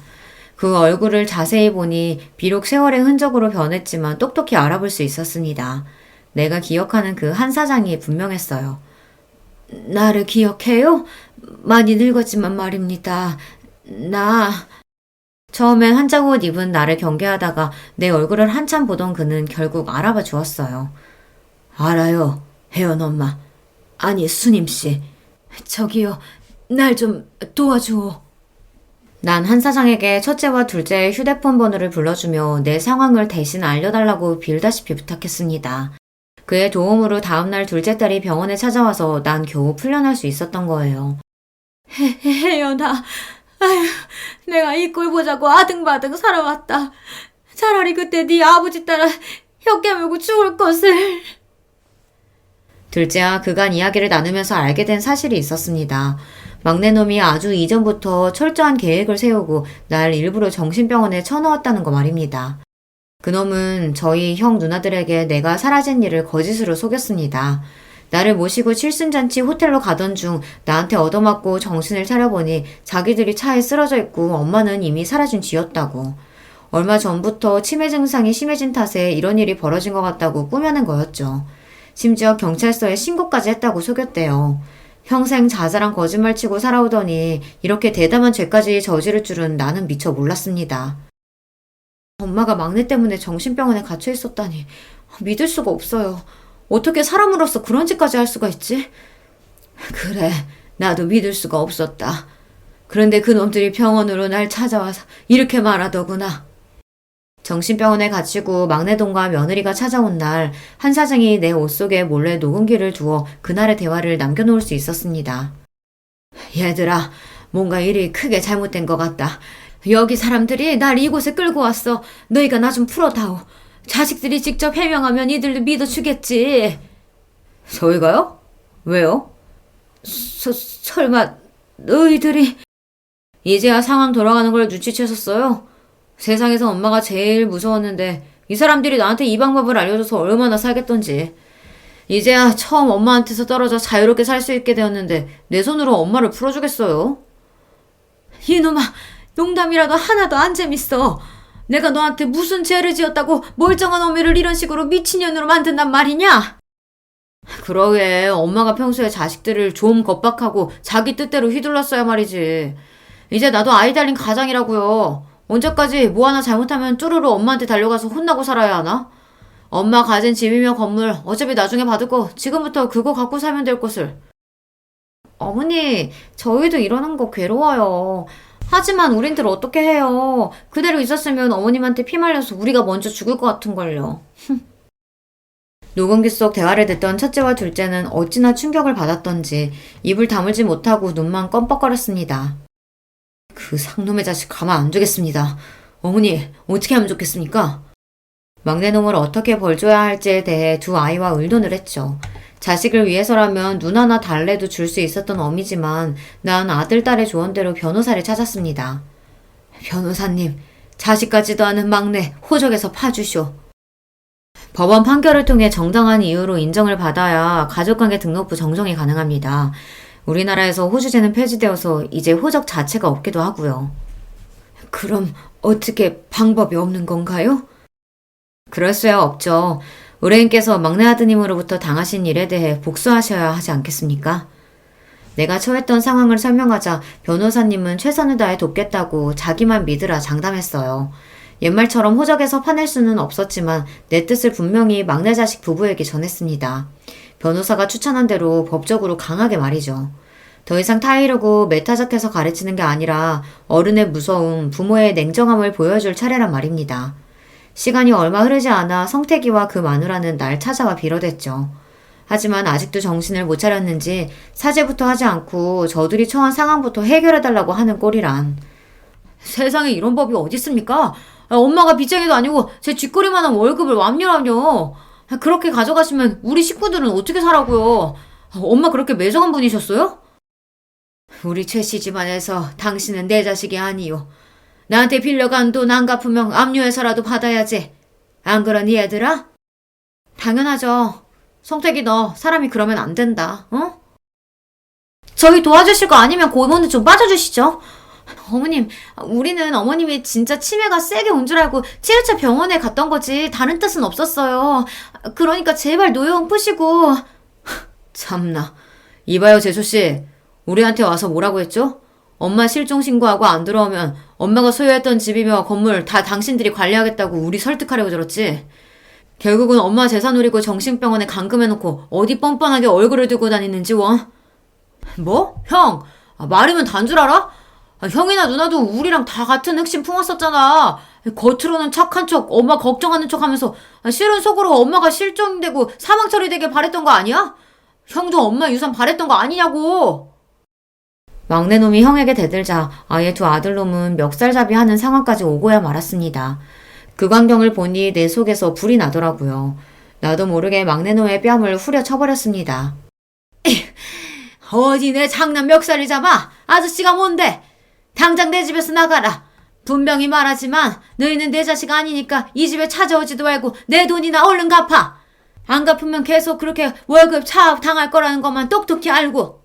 그 얼굴을 자세히 보니 비록 세월의 흔적으로 변했지만 똑똑히 알아볼 수 있었습니다. 내가 기억하는 그 한 사장이 분명했어요. 나를 기억해요? 많이 늙었지만 말입니다. 처음엔 한짝 옷 입은 나를 경계하다가 내 얼굴을 한참 보던 그는 결국 알아봐 주었어요. 알아요, 혜연 엄마. 아니, 수님씨. 저기요, 날 좀 도와주오. 난 한 사장에게 첫째와 둘째의 휴대폰 번호를 불러주며 내 상황을 대신 알려달라고 빌다시피 부탁했습니다. 그의 도움으로 다음날 둘째 딸이 병원에 찾아와서 난 겨우 풀려날 수 있었던 거예요. 혜연아, 아휴, 내가 이 꼴 보자고 아등바등 살아왔다. 차라리 그때 네 아버지 따라 혀 깨물고 죽을 것을. 둘째와 그간 이야기를 나누면서 알게 된 사실이 있었습니다. 막내놈이 아주 이전부터 철저한 계획을 세우고 날 일부러 정신병원에 쳐넣었다는 거 말입니다. 그놈은 저희 형 누나들에게 내가 사라진 일을 거짓으로 속였습니다. 나를 모시고 칠순잔치 호텔로 가던 중 나한테 얻어맞고 정신을 차려보니 자기들이 차에 쓰러져 있고 엄마는 이미 사라진 쥐였다고. 얼마 전부터 치매 증상이 심해진 탓에 이런 일이 벌어진 것 같다고 꾸며낸 거였죠. 심지어 경찰서에 신고까지 했다고 속였대요. 평생 자잘한 거짓말 치고 살아오더니 이렇게 대담한 죄까지 저지를 줄은 나는 미처 몰랐습니다. 엄마가 막내 때문에 정신병원에 갇혀 있었다니 믿을 수가 없어요. 어떻게 사람으로서 그런 짓까지 할 수가 있지? 그래, 나도 믿을 수가 없었다. 그런데 그놈들이 병원으로 날 찾아와서 이렇게 말하더구나. 정신병원에 갇히고 막내동과 며느리가 찾아온 날, 한 사장이 내 옷 속에 몰래 녹음기를 두어 그날의 대화를 남겨놓을 수 있었습니다. 얘들아, 뭔가 일이 크게 잘못된 것 같다. 여기 사람들이 날 이곳에 끌고 왔어. 너희가 나 좀 풀어다오. 자식들이 직접 해명하면 이들도 믿어주겠지. 저희가요? 왜요? 설마 너희들이... 이제야 상황 돌아가는 걸 눈치채셨어요? 세상에서 엄마가 제일 무서웠는데 이 사람들이 나한테 이 방법을 알려줘서 얼마나 살겠던지. 이제야 처음 엄마한테서 떨어져 자유롭게 살 수 있게 되었는데 내 손으로 엄마를 풀어주겠어요? 이놈아, 농담이라도 하나도 안 재밌어. 내가 너한테 무슨 죄를 지었다고 멀쩡한 어미를 이런 식으로 미친년으로 만든단 말이냐? 그러게 엄마가 평소에 자식들을 좀 겁박하고 자기 뜻대로 휘둘렀어야 말이지. 이제 나도 아이 달린 가장이라고요. 언제까지 뭐 하나 잘못하면 쪼르르 엄마한테 달려가서 혼나고 살아야 하나? 엄마 가진 집이며 건물 어차피 나중에 받을 거 지금부터 그거 갖고 살면 될 것을. 어머니, 저희도 이러는 거 괴로워요. 하지만 우린들 어떻게 해요. 그대로 있었으면 어머님한테 피 말려서 우리가 먼저 죽을 것 같은걸요. 녹음기 속 대화를 듣던 첫째와 둘째는 어찌나 충격을 받았던지 입을 다물지 못하고 눈만 껌뻑거렸습니다. 그 상놈의 자식 가만 안 두겠습니다. 어머니, 어떻게 하면 좋겠습니까? 막내놈을 어떻게 벌줘야 할지에 대해 두 아이와 의논을 했죠. 자식을 위해서라면 눈 하나 달래도 줄 수 있었던 어미지만 난 아들, 딸의 조언대로 변호사를 찾았습니다. 변호사님, 자식까지도 아는 막내 호적에서 파주쇼. 법원 판결을 통해 정당한 이유로 인정을 받아야 가족관계 등록부 정정이 가능합니다. 우리나라에서 호주제는 폐지되어서 이제 호적 자체가 없기도 하고요. 그럼 어떻게 방법이 없는 건가요? 그럴 수야 없죠. 의뢰인께서 막내 아드님으로부터 당하신 일에 대해 복수하셔야 하지 않겠습니까? 내가 처했던 상황을 설명하자 변호사님은 최선을 다해 돕겠다고 자기만 믿으라 장담했어요. 옛말처럼 호적에서 파낼 수는 없었지만 내 뜻을 분명히 막내 자식 부부에게 전했습니다. 변호사가 추천한 대로 법적으로 강하게 말이죠. 더 이상 타이르고 매타작해서 가르치는 게 아니라 어른의 무서움, 부모의 냉정함을 보여줄 차례란 말입니다. 시간이 얼마 흐르지 않아 성태기와 그 마누라는 날 찾아와 빌어댔죠. 하지만 아직도 정신을 못 차렸는지 사죄부터 하지 않고 저들이 처한 상황부터 해결해달라고 하는 꼴이란. 세상에 이런 법이 어디 있습니까? 엄마가 빚쟁이도 아니고 제 쥐꼬리만한 월급을 왑뇨. 그렇게 가져가시면 우리 식구들은 어떻게 살라고요? 엄마 그렇게 매정한 분이셨어요? 우리 최 씨 집안에서 당신은 내 자식이 아니요. 나한테 빌려간 돈 안 갚으면 압류해서라도 받아야지. 안 그러니 얘들아? 당연하죠. 성택이 너 사람이 그러면 안 된다. 어? 저희 도와주실 거 아니면 고모는 좀 빠져주시죠. 어머님, 우리는 어머님이 진짜 치매가 세게 온 줄 알고 7차 병원에 갔던 거지 다른 뜻은 없었어요. 그러니까 제발 노여움 푸시고. 참나. 이봐요 재수씨. 우리한테 와서 뭐라고 했죠? 엄마 실종 신고하고 안 들어오면 엄마가 소유했던 집이며 건물 다 당신들이 관리하겠다고 우리 설득하려고 들었지. 결국은 엄마 재산 노리고 정신병원에 감금해놓고 어디 뻔뻔하게 얼굴을 들고 다니는지 원. 뭐? 형, 말이면 단 줄 알아? 형이나 누나도 우리랑 다 같은 핵심 품었었잖아. 겉으로는 착한 척, 엄마 걱정하는 척 하면서 실은 속으로 엄마가 실종되고 사망 처리되게 바랬던 거 아니야? 형도 엄마 유산 바랬던 거 아니냐고. 막내놈이 형에게 대들자 아예 두 아들놈은 멱살잡이 하는 상황까지 오고야 말았습니다. 그 광경을 보니 내 속에서 불이 나더라고요. 나도 모르게 막내놈의 뺨을 후려 쳐버렸습니다. 어디 내 장남 멱살을 잡아? 아저씨가 뭔데? 당장 내 집에서 나가라. 분명히 말하지만 너희는 내 자식 아니니까 이 집에 찾아오지도 말고 내 돈이나 얼른 갚아. 안 갚으면 계속 그렇게 월급 차압 당할 거라는 것만 똑똑히 알고.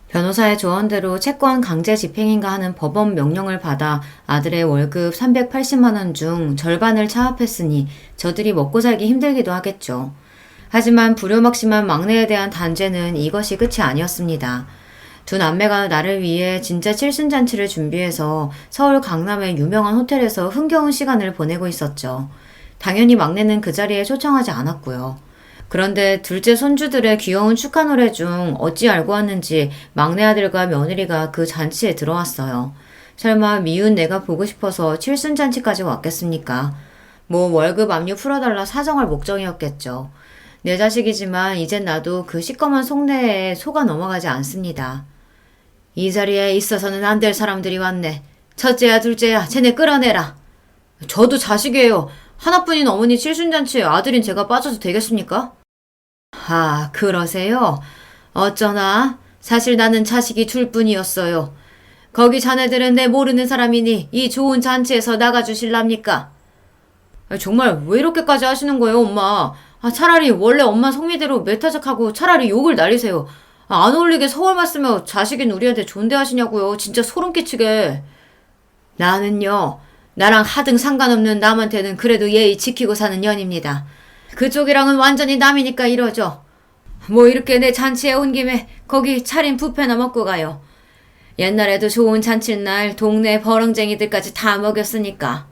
변호사의 조언대로 채권 강제 집행인가 하는 법원 명령을 받아 아들의 월급 380만 원 중 절반을 차압했으니 저들이 먹고 살기 힘들기도 하겠죠. 하지만 불효막심한 막내에 대한 단죄는 이것이 끝이 아니었습니다. 두 남매가 나를 위해 진짜 칠순잔치를 준비해서 서울 강남의 유명한 호텔에서 흥겨운 시간을 보내고 있었죠. 당연히 막내는 그 자리에 초청하지 않았고요. 그런데 둘째 손주들의 귀여운 축하 노래 중 어찌 알고 왔는지 막내 아들과 며느리가 그 잔치에 들어왔어요. 설마 미운 내가 보고 싶어서 칠순잔치까지 왔겠습니까? 뭐 월급 압류 풀어달라 사정할 목적이었겠죠. 내 자식이지만 이젠 나도 그 시꺼먼 속내에 속아 넘어가지 않습니다. 이 자리에 있어서는 안 될 사람들이 왔네. 첫째야 둘째야 쟤네 끌어내라. 저도 자식이에요. 하나뿐인 어머니 칠순잔치에 아들인 제가 빠져도 되겠습니까? 아, 그러세요? 어쩌나? 사실 나는 자식이 둘뿐이었어요. 거기 자네들은 내 모르는 사람이니 이 좋은 잔치에서 나가주실랍니까? 정말 왜 이렇게까지 하시는 거예요, 엄마? 차라리 원래 엄마 성미대로 메타적하고 차라리 욕을 날리세요. 안 어울리게 서울만 쓰며 자식인 우리한테 존대하시냐고요. 진짜 소름 끼치게. 나는요. 나랑 하등 상관없는 남한테는 그래도 예의 지키고 사는 년입니다. 그쪽이랑은 완전히 남이니까 이러죠. 뭐 이렇게 내 잔치에 온 김에 거기 차린 뷔페나 먹고 가요. 옛날에도 좋은 잔칫날 동네 버렁쟁이들까지 다 먹였으니까.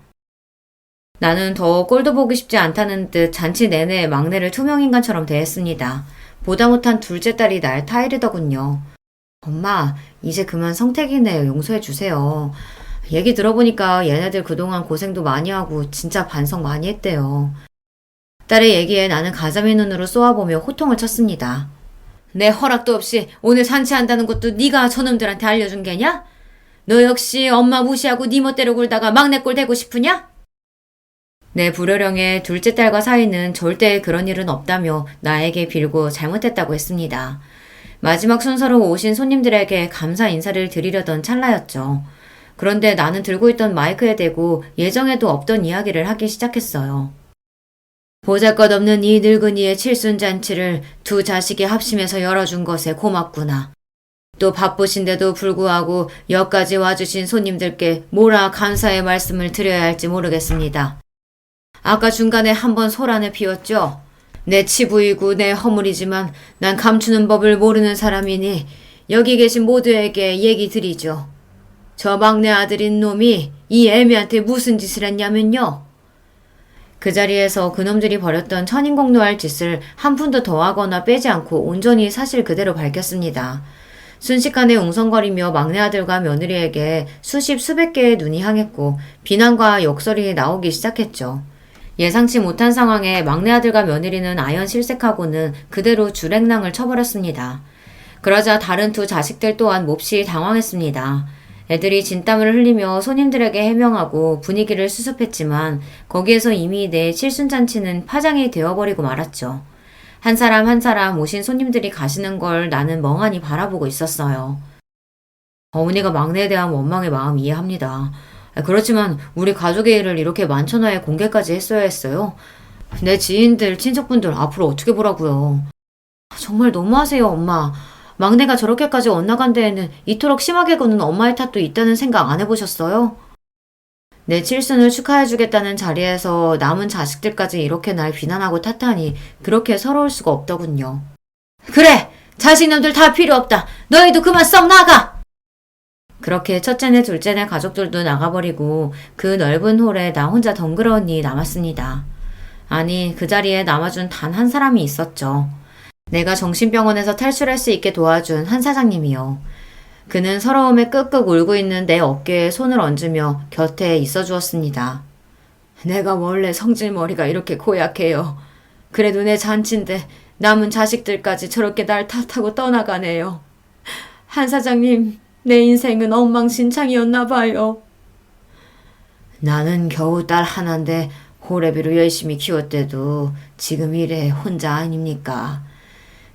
나는 더 꼴도 보기 쉽지 않다는 듯 잔치 내내 막내를 투명인간처럼 대했습니다. 보다 못한 둘째 딸이 날 타이르더군요. 엄마, 이제 그만 성택이네 용서해 주세요. 얘기 들어보니까 얘네들 그동안 고생도 많이 하고 진짜 반성 많이 했대요. 딸의 얘기에 나는 가자미 눈으로 쏘아보며 호통을 쳤습니다. 내 허락도 없이 오늘 잔치한다는 것도 네가 저놈들한테 알려준 게냐? 너 역시 엄마 무시하고 네 멋대로 굴다가 막내 꼴 되고 싶으냐? 내 불효령에 둘째 딸과 사이는 절대 그런 일은 없다며 나에게 빌고 잘못했다고 했습니다. 마지막 순서로 오신 손님들에게 감사 인사를 드리려던 찰나였죠. 그런데 나는 들고 있던 마이크에 대고 예정에도 없던 이야기를 하기 시작했어요. 보잘것없는 이 늙은이의 칠순잔치를 두 자식이 합심해서 열어준 것에 고맙구나. 또 바쁘신데도 불구하고 여기까지 와주신 손님들께 뭐라 감사의 말씀을 드려야 할지 모르겠습니다. 아까 중간에 한번 소란을 피웠죠? 내 치부이고 내 허물이지만 난 감추는 법을 모르는 사람이니 여기 계신 모두에게 얘기 드리죠. 저 막내 아들인 놈이 이 애미한테 무슨 짓을 했냐면요. 그 자리에서 그놈들이 벌였던 천인공노할 짓을 한 푼도 더하거나 빼지 않고 온전히 사실 그대로 밝혔습니다. 순식간에 웅성거리며 막내 아들과 며느리에게 수십 수백 개의 눈이 향했고 비난과 욕설이 나오기 시작했죠. 예상치 못한 상황에 막내 아들과 며느리는 아연 실색하고는 그대로 주랭랑을 쳐버렸습니다. 그러자 다른 두 자식들 또한 몹시 당황했습니다. 애들이 진땀을 흘리며 손님들에게 해명하고 분위기를 수습했지만 거기에서 이미 내 칠순잔치는 파장이 되어버리고 말았죠. 한 사람 한 사람 오신 손님들이 가시는 걸 나는 멍하니 바라보고 있었어요. 어머니가 막내에 대한 원망의 마음 이해합니다. 그렇지만 우리 가족의 일을 이렇게 만천하에 공개까지 했어야 했어요. 내 지인들, 친척분들 앞으로 어떻게 보라고요. 정말 너무하세요, 엄마. 막내가 저렇게까지 엇나간 데에는 이토록 심하게 구는 엄마의 탓도 있다는 생각 안 해보셨어요? 내 칠순을 축하해주겠다는 자리에서 남은 자식들까지 이렇게 날 비난하고 탓하니 그렇게 서러울 수가 없더군요. 그래! 자식놈들 다 필요 없다! 너희도 그만 썩 나가! 그렇게 첫째네 둘째네 가족들도 나가버리고 그 넓은 홀에 나 혼자 덩그러니 남았습니다. 아니, 그 자리에 남아준 단 한 사람이 있었죠. 내가 정신병원에서 탈출할 수 있게 도와준 한 사장님이요. 그는 서러움에 끄끄 울고 있는 내 어깨에 손을 얹으며 곁에 있어 주었습니다. 내가 원래 성질머리가 이렇게 고약해요. 그래도 내 잔치인데 남은 자식들까지 저렇게 날 탓하고 떠나가네요. 한 사장님, 내 인생은 엉망진창이었나 봐요. 나는 겨우 딸 하나인데 호래비로 열심히 키웠대도 지금 이래 혼자 아닙니까?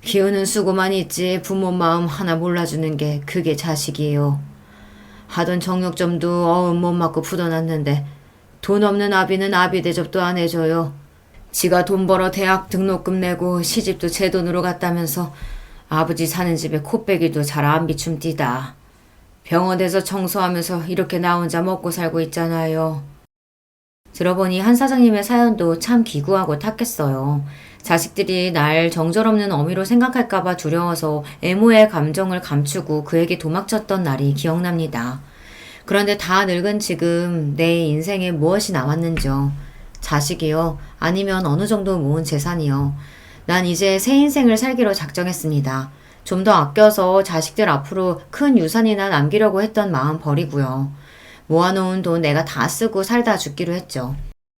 키우는 수고만 있지 부모 마음 하나 몰라주는 게 그게 자식이에요. 하던 정육점도 어음 못 맞고 푸어놨는데 돈 없는 아비는 아비 대접도 안 해줘요. 지가 돈 벌어 대학 등록금 내고 시집도 제 돈으로 갔다면서 아버지 사는 집에 코빼기도 잘 안 비춤디다. 병원에서 청소하면서 이렇게 나 혼자 먹고 살고 있잖아요. 들어보니 한 사장님의 사연도 참 기구하고 탁했어요. 자식들이 날 정절없는 어미로 생각할까봐 두려워서 애모의 감정을 감추고 그에게 도망쳤던 날이 기억납니다. 그런데 다 늙은 지금 내 인생에 무엇이 남았는지요. 자식이요? 아니면 어느 정도 모은 재산이요? 난 이제 새 인생을 살기로 작정했습니다. 좀 더 아껴서 자식들 앞으로 큰 유산이나 남기려고 했던 마음 버리고요. 모아놓은 돈 내가 다 쓰고 살다 죽기로 했죠.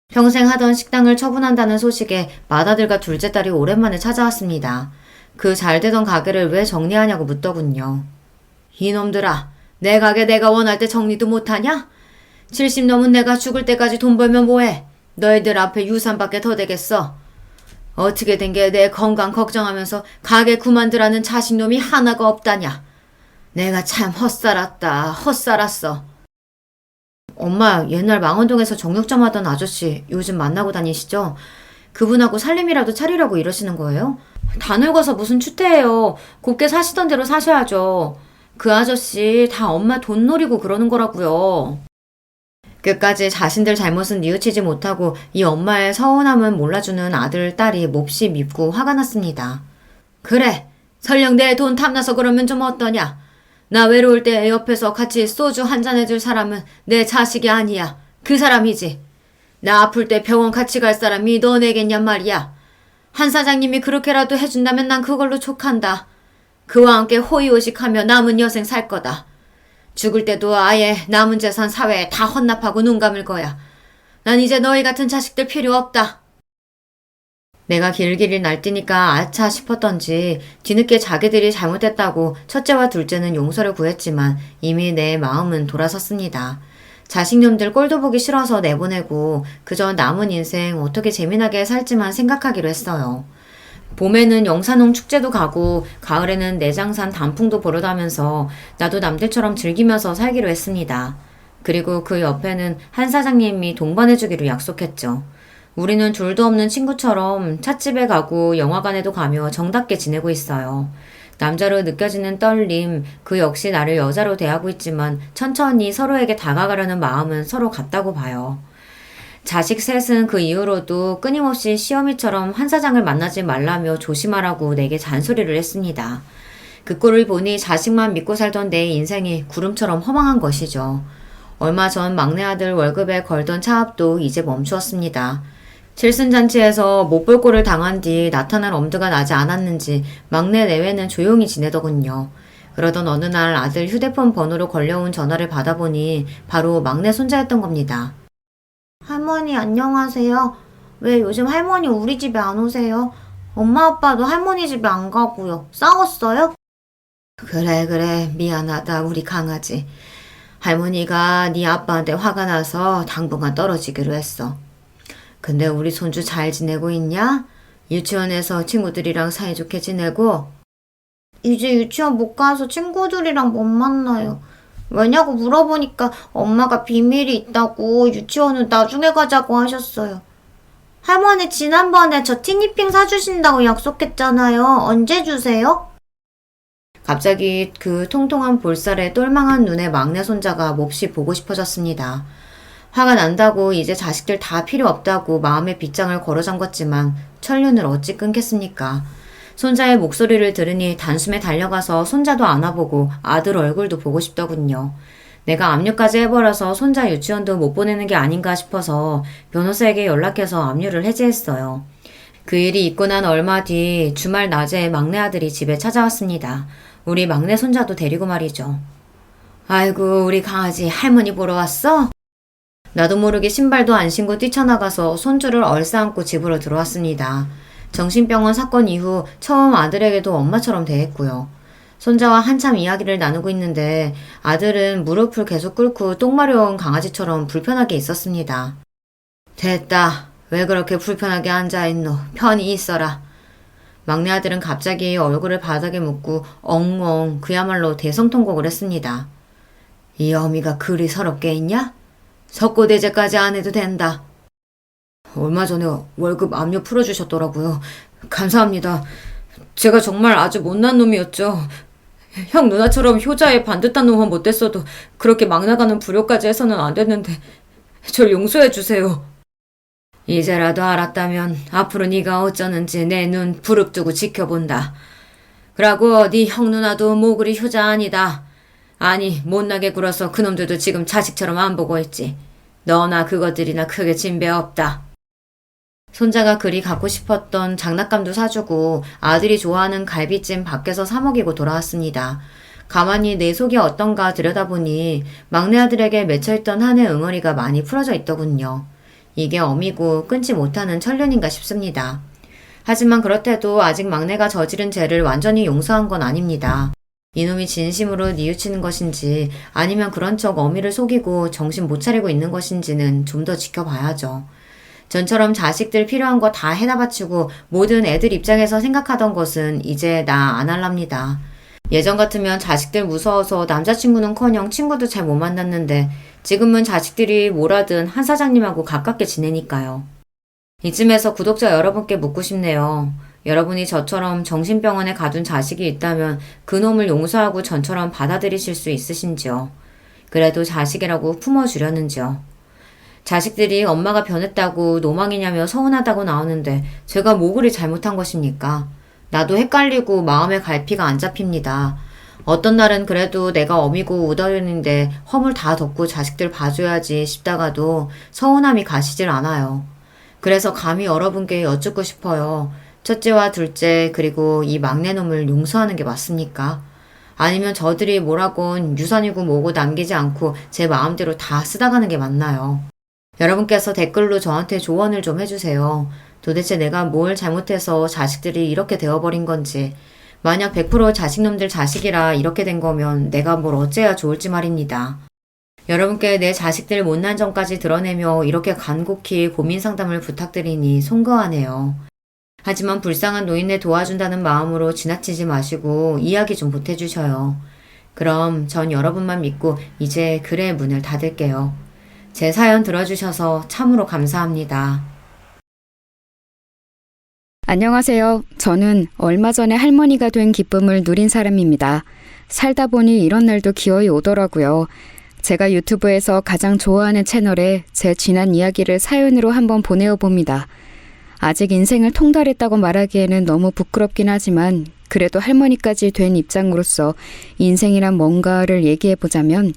평생 하던 식당을 처분한다는 소식에 맏아들과 둘째 딸이 오랜만에 찾아왔습니다. 그 잘되던 가게를 왜 정리하냐고 묻더군요. 이놈들아, 내 가게 내가 원할 때 정리도 못하냐? 70 넘은 내가 죽을 때까지 돈 벌면 뭐해? 너희들 앞에 유산밖에 더 되겠어. 어떻게 된 게 내 건강 걱정하면서 가게 그만두라는 자식놈이 하나가 없다냐. 내가 참 헛살았어. 엄마, 옛날 망원동에서 정육점 하던 아저씨 요즘 만나고 다니시죠? 그분하고 살림이라도 차리려고 이러시는 거예요? 다 늙어서 무슨 추태예요. 곱게 사시던 대로 사셔야죠. 그 아저씨 다 엄마 돈 노리고 그러는 거라고요. 끝까지 자신들 잘못은 뉘우치지 못하고 이 엄마의 서운함은 몰라주는 아들, 딸이 몹시 밉고 화가 났습니다. 그래, 설령 내 돈 탐나서 그러면 좀 어떠냐? 나 외로울 때 옆에서 같이 소주 한잔 해줄 사람은 내 자식이 아니야. 그 사람이지. 나 아플 때 병원 같이 갈 사람이 너네겠냔 말이야. 한 사장님이 그렇게라도 해준다면 난 그걸로 족한다. 그와 함께 호의호식하며 남은 여생 살 거다. 죽을 때도 아예 남은 재산 사회에 다 헌납하고 눈 감을 거야. 난 이제 너희 같은 자식들 필요 없다. 내가 길길이 날뛰니까 아차 싶었던지 뒤늦게 자기들이 잘못했다고 첫째와 둘째는 용서를 구했지만 이미 내 마음은 돌아섰습니다. 자식놈들 꼴도 보기 싫어서 내보내고 그저 남은 인생 어떻게 재미나게 살지만 생각하기로 했어요. 봄에는 영산홍 축제도 가고 가을에는 내장산 단풍도 보러 가면서 나도 남들처럼 즐기면서 살기로 했습니다. 그리고 그 옆에는 한 사장님이 동반해주기로 약속했죠. 우리는 둘도 없는 친구처럼 찻집에 가고 영화관에도 가며 정답게 지내고 있어요. 남자로 느껴지는 떨림, 그 역시 나를 여자로 대하고 있지만 천천히 서로에게 다가가려는 마음은 서로 같다고 봐요. 자식 셋은 그 이후로도 끊임없이 시어미처럼 한 사장을 만나지 말라며 조심하라고 내게 잔소리를 했습니다. 그 꼴을 보니 자식만 믿고 살던 내 인생이 구름처럼 허망한 것이죠. 얼마 전 막내 아들 월급에 걸던 차압도 이제 멈추었습니다. 칠순잔치에서 못볼 꼴을 당한 뒤 나타날 엄두가 나지 않았는지 막내 내외는 조용히 지내더군요. 그러던 어느 날 아들 휴대폰 번호로 걸려온 전화를 받아보니 바로 막내 손자였던 겁니다. 할머니 안녕하세요. 왜 요즘 할머니 우리 집에 안 오세요? 엄마 아빠도 할머니 집에 안 가고요. 싸웠어요? 그래 미안하다 우리 강아지. 할머니가 네 아빠한테 화가 나서 당분간 떨어지기로 했어. 근데 우리 손주 잘 지내고 있냐? 유치원에서 친구들이랑 사이좋게 지내고? 이제 유치원 못 가서 친구들이랑 못 만나요. 왜냐고 물어보니까 엄마가 비밀이 있다고 유치원은 나중에 가자고 하셨어요. 할머니 지난번에 저 티니핑 사주신다고 약속했잖아요. 언제 주세요? 갑자기 그 통통한 볼살에 똘망한 눈의 막내 손자가 몹시 보고 싶어졌습니다. 화가 난다고 이제 자식들 다 필요 없다고 마음의 빗장을 걸어 잠궜지만 천륜을 어찌 끊겠습니까? 손자의 목소리를 들으니 단숨에 달려가서 손자도 안아보고 아들 얼굴도 보고 싶더군요. 내가 압류까지 해버려서 손자 유치원도 못 보내는 게 아닌가 싶어서 변호사에게 연락해서 압류를 해지했어요. 그 일이 있고 난 얼마 뒤 주말 낮에 막내 아들이 집에 찾아왔습니다. 우리 막내 손자도 데리고 말이죠. 아이고 우리 강아지 할머니 보러 왔어? 나도 모르게 신발도 안 신고 뛰쳐나가서 손주를 얼싸안고 집으로 들어왔습니다. 정신병원 사건 이후 처음 아들에게도 엄마처럼 대했고요. 손자와 한참 이야기를 나누고 있는데 아들은 무릎을 계속 꿇고 똥 마려운 강아지처럼 불편하게 있었습니다. 됐다. 왜 그렇게 불편하게 앉아있노? 편히 있어라. 막내 아들은 갑자기 얼굴을 바닥에 묻고 엉엉 그야말로 대성통곡을 했습니다. 이 어미가 그리 서럽게 있냐? 석고대제까지 안 해도 된다. 얼마 전에 월급 압류 풀어주셨더라고요. 감사합니다. 제가 정말 아주 못난 놈이었죠. 형 누나처럼 효자의 반듯한 놈은 못됐어도 그렇게 막 나가는 불효까지 해서는 안 됐는데 절 용서해 주세요. 이제라도 알았다면 앞으로 네가 어쩌는지 내 눈 부릅뜨고 지켜본다. 그러고 네 형 누나도 모글이 효자 아니다. 아니 못나게 굴어서 그놈들도 지금 자식처럼 안 보고 있지. 너나 그것들이나 크게 진배 없다. 손자가 그리 갖고 싶었던 장난감도 사주고 아들이 좋아하는 갈비찜 밖에서 사 먹이고 돌아왔습니다. 가만히 내 속이 어떤가 들여다보니 막내 아들에게 맺혀있던 한해 응어리가 많이 풀어져 있더군요. 이게 어미고 끊지 못하는 천륜인가 싶습니다. 하지만 그렇대도 아직 막내가 저지른 죄를 완전히 용서한 건 아닙니다. 이놈이 진심으로 뉘우치는 것인지 아니면 그런 척 어미를 속이고 정신 못 차리고 있는 것인지는 좀 더 지켜봐야죠. 전처럼 자식들 필요한 거 다 해다 바치고 모든 애들 입장에서 생각하던 것은 이제 나 안 할랍니다. 예전 같으면 자식들 무서워서 남자친구는커녕 친구도 잘 못 만났는데 지금은 자식들이 뭐라든 한 사장님하고 가깝게 지내니까요. 이쯤에서 구독자 여러분께 묻고 싶네요. 여러분이 저처럼 정신병원에 가둔 자식이 있다면 그놈을 용서하고 전처럼 받아들이실 수 있으신지요? 그래도 자식이라고 품어주려는지요? 자식들이 엄마가 변했다고 노망이냐며 서운하다고 나오는데 제가 뭐 그리 잘못한 것입니까? 나도 헷갈리고 마음의 갈피가 안 잡힙니다. 어떤 날은 그래도 내가 어미고 우다른인데 허물 다 덮고 자식들 봐줘야지 싶다가도 서운함이 가시질 않아요. 그래서 감히 여러분께 여쭙고 싶어요. 첫째와 둘째 그리고 이 막내놈을 용서하는 게 맞습니까? 아니면 저들이 뭐라곤 유산이고 뭐고 남기지 않고 제 마음대로 다 쓰다가는 게 맞나요? 여러분께서 댓글로 저한테 조언을 좀 해주세요. 도대체 내가 뭘 잘못해서 자식들이 이렇게 되어버린 건지, 만약 100% 자식놈들 자식이라 이렇게 된 거면 내가 뭘 어째야 좋을지 말입니다. 여러분께 내 자식들 못난 점까지 드러내며 이렇게 간곡히 고민 상담을 부탁드리니 송구하네요. 하지만 불쌍한 노인네 도와준다는 마음으로 지나치지 마시고 이야기 좀 보태주셔요. 그럼 전 여러분만 믿고 이제 글의 문을 닫을게요. 제 사연 들어주셔서 참으로 감사합니다. 안녕하세요. 저는 얼마 전에 할머니가 된 기쁨을 누린 사람입니다. 살다 보니 이런 날도 기어이 오더라고요. 제가 유튜브에서 가장 좋아하는 채널에 제 지난 이야기를 사연으로 한번 보내어 봅니다. 아직 인생을 통달했다고 말하기에는 너무 부끄럽긴 하지만 그래도 할머니까지 된 입장으로서 인생이란 뭔가를 얘기해 보자면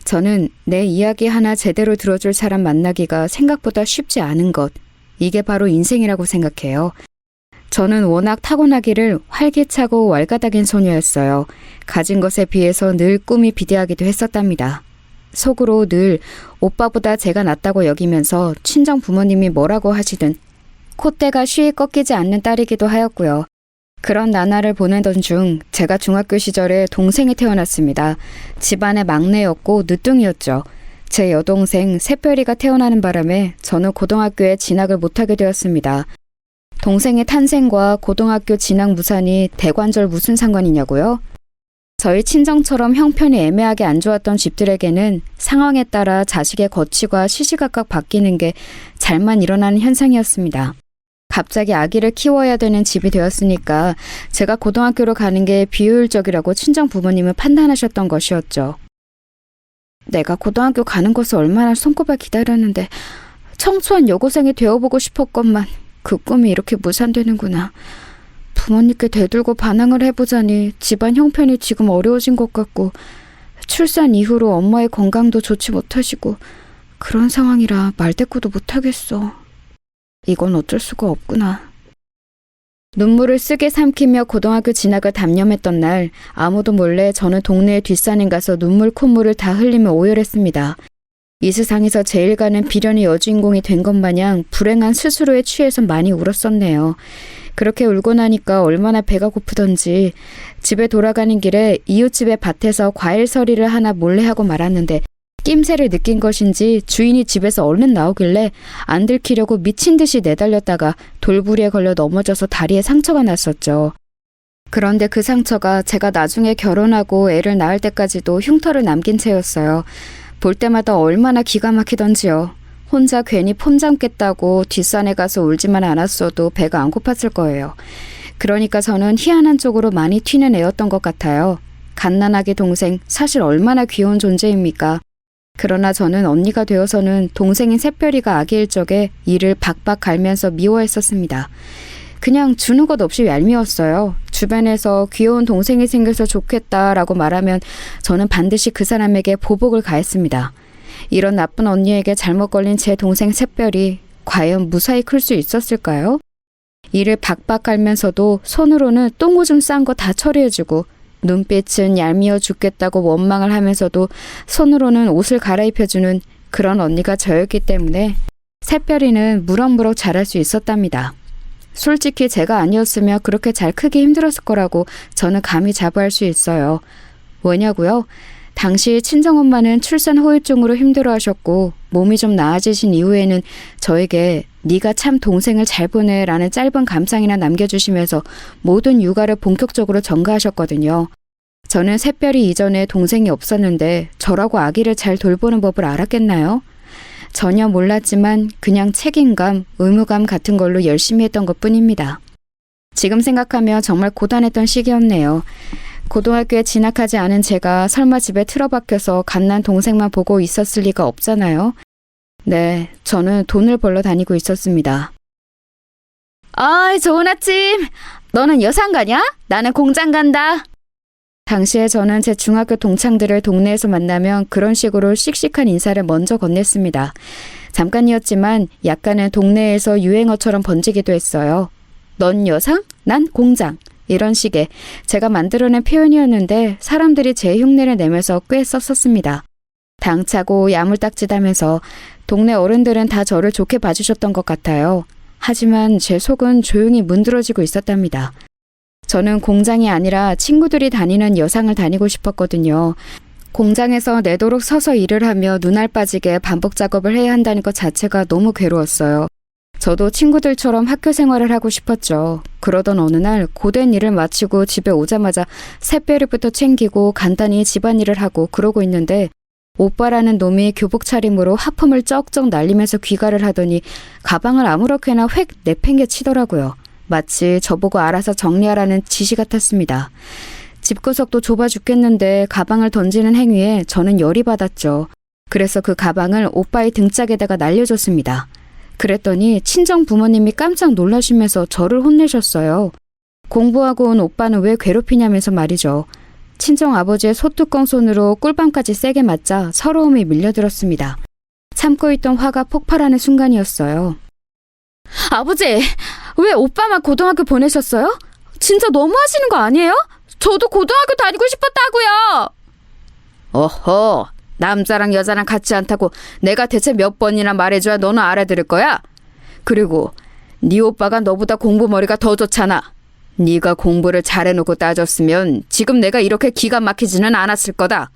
저는 내 이야기 하나 제대로 들어줄 사람 만나기가 생각보다 쉽지 않은 것. 이게 바로 인생이라고 생각해요. 저는 워낙 타고나기를 활기차고 왈가닥인 소녀였어요. 가진 것에 비해서 늘 꿈이 비대하기도 했었답니다. 속으로 늘 오빠보다 제가 낫다고 여기면서 친정 부모님이 뭐라고 하시든 콧대가 쉬이 꺾이지 않는 딸이기도 하였고요. 그런 나날을 보내던 중 제가 중학교 시절에 동생이 태어났습니다. 집안의 막내였고 늦둥이였죠. 제 여동생 새별이가 태어나는 바람에 저는 고등학교에 진학을 못하게 되었습니다. 동생의 탄생과 고등학교 진학 무산이 대관절 무슨 상관이냐고요? 저희 친정처럼 형편이 애매하게 안 좋았던 집들에게는 상황에 따라 자식의 거취가 시시각각 바뀌는 게 잘만 일어나는 현상이었습니다. 갑자기 아기를 키워야 되는 집이 되었으니까 제가 고등학교로 가는 게 비효율적이라고 친정 부모님은 판단하셨던 것이었죠. 내가 고등학교 가는 것을 얼마나 손꼽아 기다렸는데 청초한 여고생이 되어보고 싶었건만 그 꿈이 이렇게 무산되는구나. 부모님께 대들고 반항을 해보자니 집안 형편이 지금 어려워진 것 같고 출산 이후로 엄마의 건강도 좋지 못하시고 그런 상황이라 말대꾸도 못하겠어. 이건 어쩔 수가 없구나. 눈물을 쓰게 삼키며 고등학교 진학을 단념했던 날 아무도 몰래 저는 동네의 뒷산에 가서 눈물 콧물을 다 흘리며 오열했습니다. 이 세상에서 제일 가는 비련의 여주인공이 된 것 마냥 불행한 스스로에 취해서 많이 울었었네요. 그렇게 울고 나니까 얼마나 배가 고프던지 집에 돌아가는 길에 이웃집의 밭에서 과일 서리를 하나 몰래 하고 말았는데 낌새를 느낀 것인지 주인이 집에서 얼른 나오길래 안 들키려고 미친 듯이 내달렸다가 돌부리에 걸려 넘어져서 다리에 상처가 났었죠. 그런데 그 상처가 제가 나중에 결혼하고 애를 낳을 때까지도 흉터를 남긴 채였어요. 볼 때마다 얼마나 기가 막히던지요. 혼자 괜히 폰 잠겠다고 뒷산에 가서 울지만 않았어도 배가 안 고팠을 거예요. 그러니까 저는 희한한 쪽으로 많이 튀는 애였던 것 같아요. 갓난아기 동생, 사실 얼마나 귀여운 존재입니까? 그러나 저는 언니가 되어서는 동생인 새별이가 아기일 적에 이를 박박 갈면서 미워했었습니다. 그냥 주는 것 없이 얄미웠어요. 주변에서 귀여운 동생이 생겨서 좋겠다라고 말하면 저는 반드시 그 사람에게 보복을 가했습니다. 이런 나쁜 언니에게 잘못 걸린 제 동생 새별이 과연 무사히 클 수 있었을까요? 이를 박박 갈면서도 손으로는 똥오줌 싼 거 다 처리해주고 눈빛은 얄미워 죽겠다고 원망을 하면서도 손으로는 옷을 갈아입혀주는 그런 언니가 저였기 때문에 새별이는 무럭무럭 자랄 수 있었답니다. 솔직히 제가 아니었으면 그렇게 잘 크기 힘들었을 거라고 저는 감히 자부할 수 있어요. 왜냐고요? 당시 친정엄마는 출산 후유증으로 힘들어하셨고 몸이 좀 나아지신 이후에는 저에게 네가 참 동생을 잘 보내라는 짧은 감상이나 남겨주시면서 모든 육아를 본격적으로 전가하셨거든요. 저는 새별이 이전에 동생이 없었는데 저라고 아기를 잘 돌보는 법을 알았겠나요? 전혀 몰랐지만 그냥 책임감, 의무감 같은 걸로 열심히 했던 것뿐입니다. 지금 생각하면 정말 고단했던 시기였네요. 고등학교에 진학하지 않은 제가 설마 집에 틀어박혀서 갓난 동생만 보고 있었을 리가 없잖아요. 네, 저는 돈을 벌러 다니고 있었습니다. 아이, 좋은 아침. 너는 여상 가냐? 나는 공장 간다. 당시에 저는 제 중학교 동창들을 동네에서 만나면 그런 식으로 씩씩한 인사를 먼저 건넸습니다. 잠깐이었지만 약간은 동네에서 유행어처럼 번지기도 했어요. 넌 여상? 난 공장. 이런 식의 제가 만들어낸 표현이었는데 사람들이 제 흉내를 내면서 꽤 썼었습니다. 당차고 야물딱짓하면서 동네 어른들은 다 저를 좋게 봐주셨던 것 같아요. 하지만 제 속은 조용히 문드러지고 있었답니다. 저는 공장이 아니라 친구들이 다니는 여상을 다니고 싶었거든요. 공장에서 내도록 서서 일을 하며 눈알 빠지게 반복 작업을 해야 한다는 것 자체가 너무 괴로웠어요. 저도 친구들처럼 학교 생활을 하고 싶었죠. 그러던 어느 날 고된 일을 마치고 집에 오자마자 새별이부터 챙기고 간단히 집안일을 하고 그러고 있는데 오빠라는 놈이 교복 차림으로 하품을 쩍쩍 날리면서 귀가를 하더니 가방을 아무렇게나 획 내팽개 치더라고요. 마치 저보고 알아서 정리하라는 지시 같았습니다. 집구석도 좁아 죽겠는데 가방을 던지는 행위에 저는 열이 받았죠. 그래서 그 가방을 오빠의 등짝에다가 날려줬습니다. 그랬더니 친정 부모님이 깜짝 놀라시면서 저를 혼내셨어요. 공부하고 온 오빠는 왜 괴롭히냐면서 말이죠. 친정 아버지의 소뚜껑 손으로 꿀밤까지 세게 맞자 서러움이 밀려들었습니다. 참고 있던 화가 폭발하는 순간이었어요. 아버지, 왜 오빠만 고등학교 보내셨어요? 진짜 너무하시는 거 아니에요? 저도 고등학교 다니고 싶었다고요. 어허, 남자랑 여자랑 같지 않다고 내가 대체 몇 번이나 말해줘야 너는 알아들을 거야? 그리고 네 오빠가 너보다 공부머리가 더 좋잖아. 네가 공부를 잘해놓고 따졌으면 지금 내가 이렇게 기가 막히지는 않았을 거다.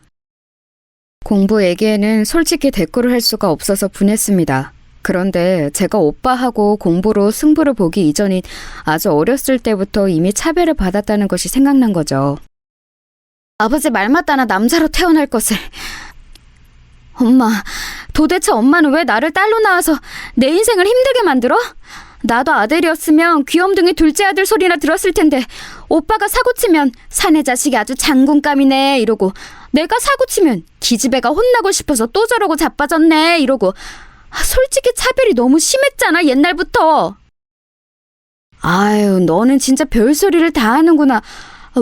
공부 얘기에는 솔직히 대꾸를 할 수가 없어서 분했습니다. 그런데 제가 오빠하고 공부로 승부를 보기 이전인 아주 어렸을 때부터 이미 차별을 받았다는 것이 생각난 거죠. 아버지 말 맞다나 남자로 태어날 것을. 엄마, 도대체 엄마는 왜 나를 딸로 낳아서 내 인생을 힘들게 만들어? 나도 아들이었으면 귀염둥이 둘째 아들 소리나 들었을 텐데 오빠가 사고치면 사내 자식이 아주 장군감이네 이러고 내가 사고치면 기집애가 혼나고 싶어서 또 저러고 자빠졌네 이러고 솔직히 차별이 너무 심했잖아 옛날부터. 아유, 너는 진짜 별소리를 다 하는구나.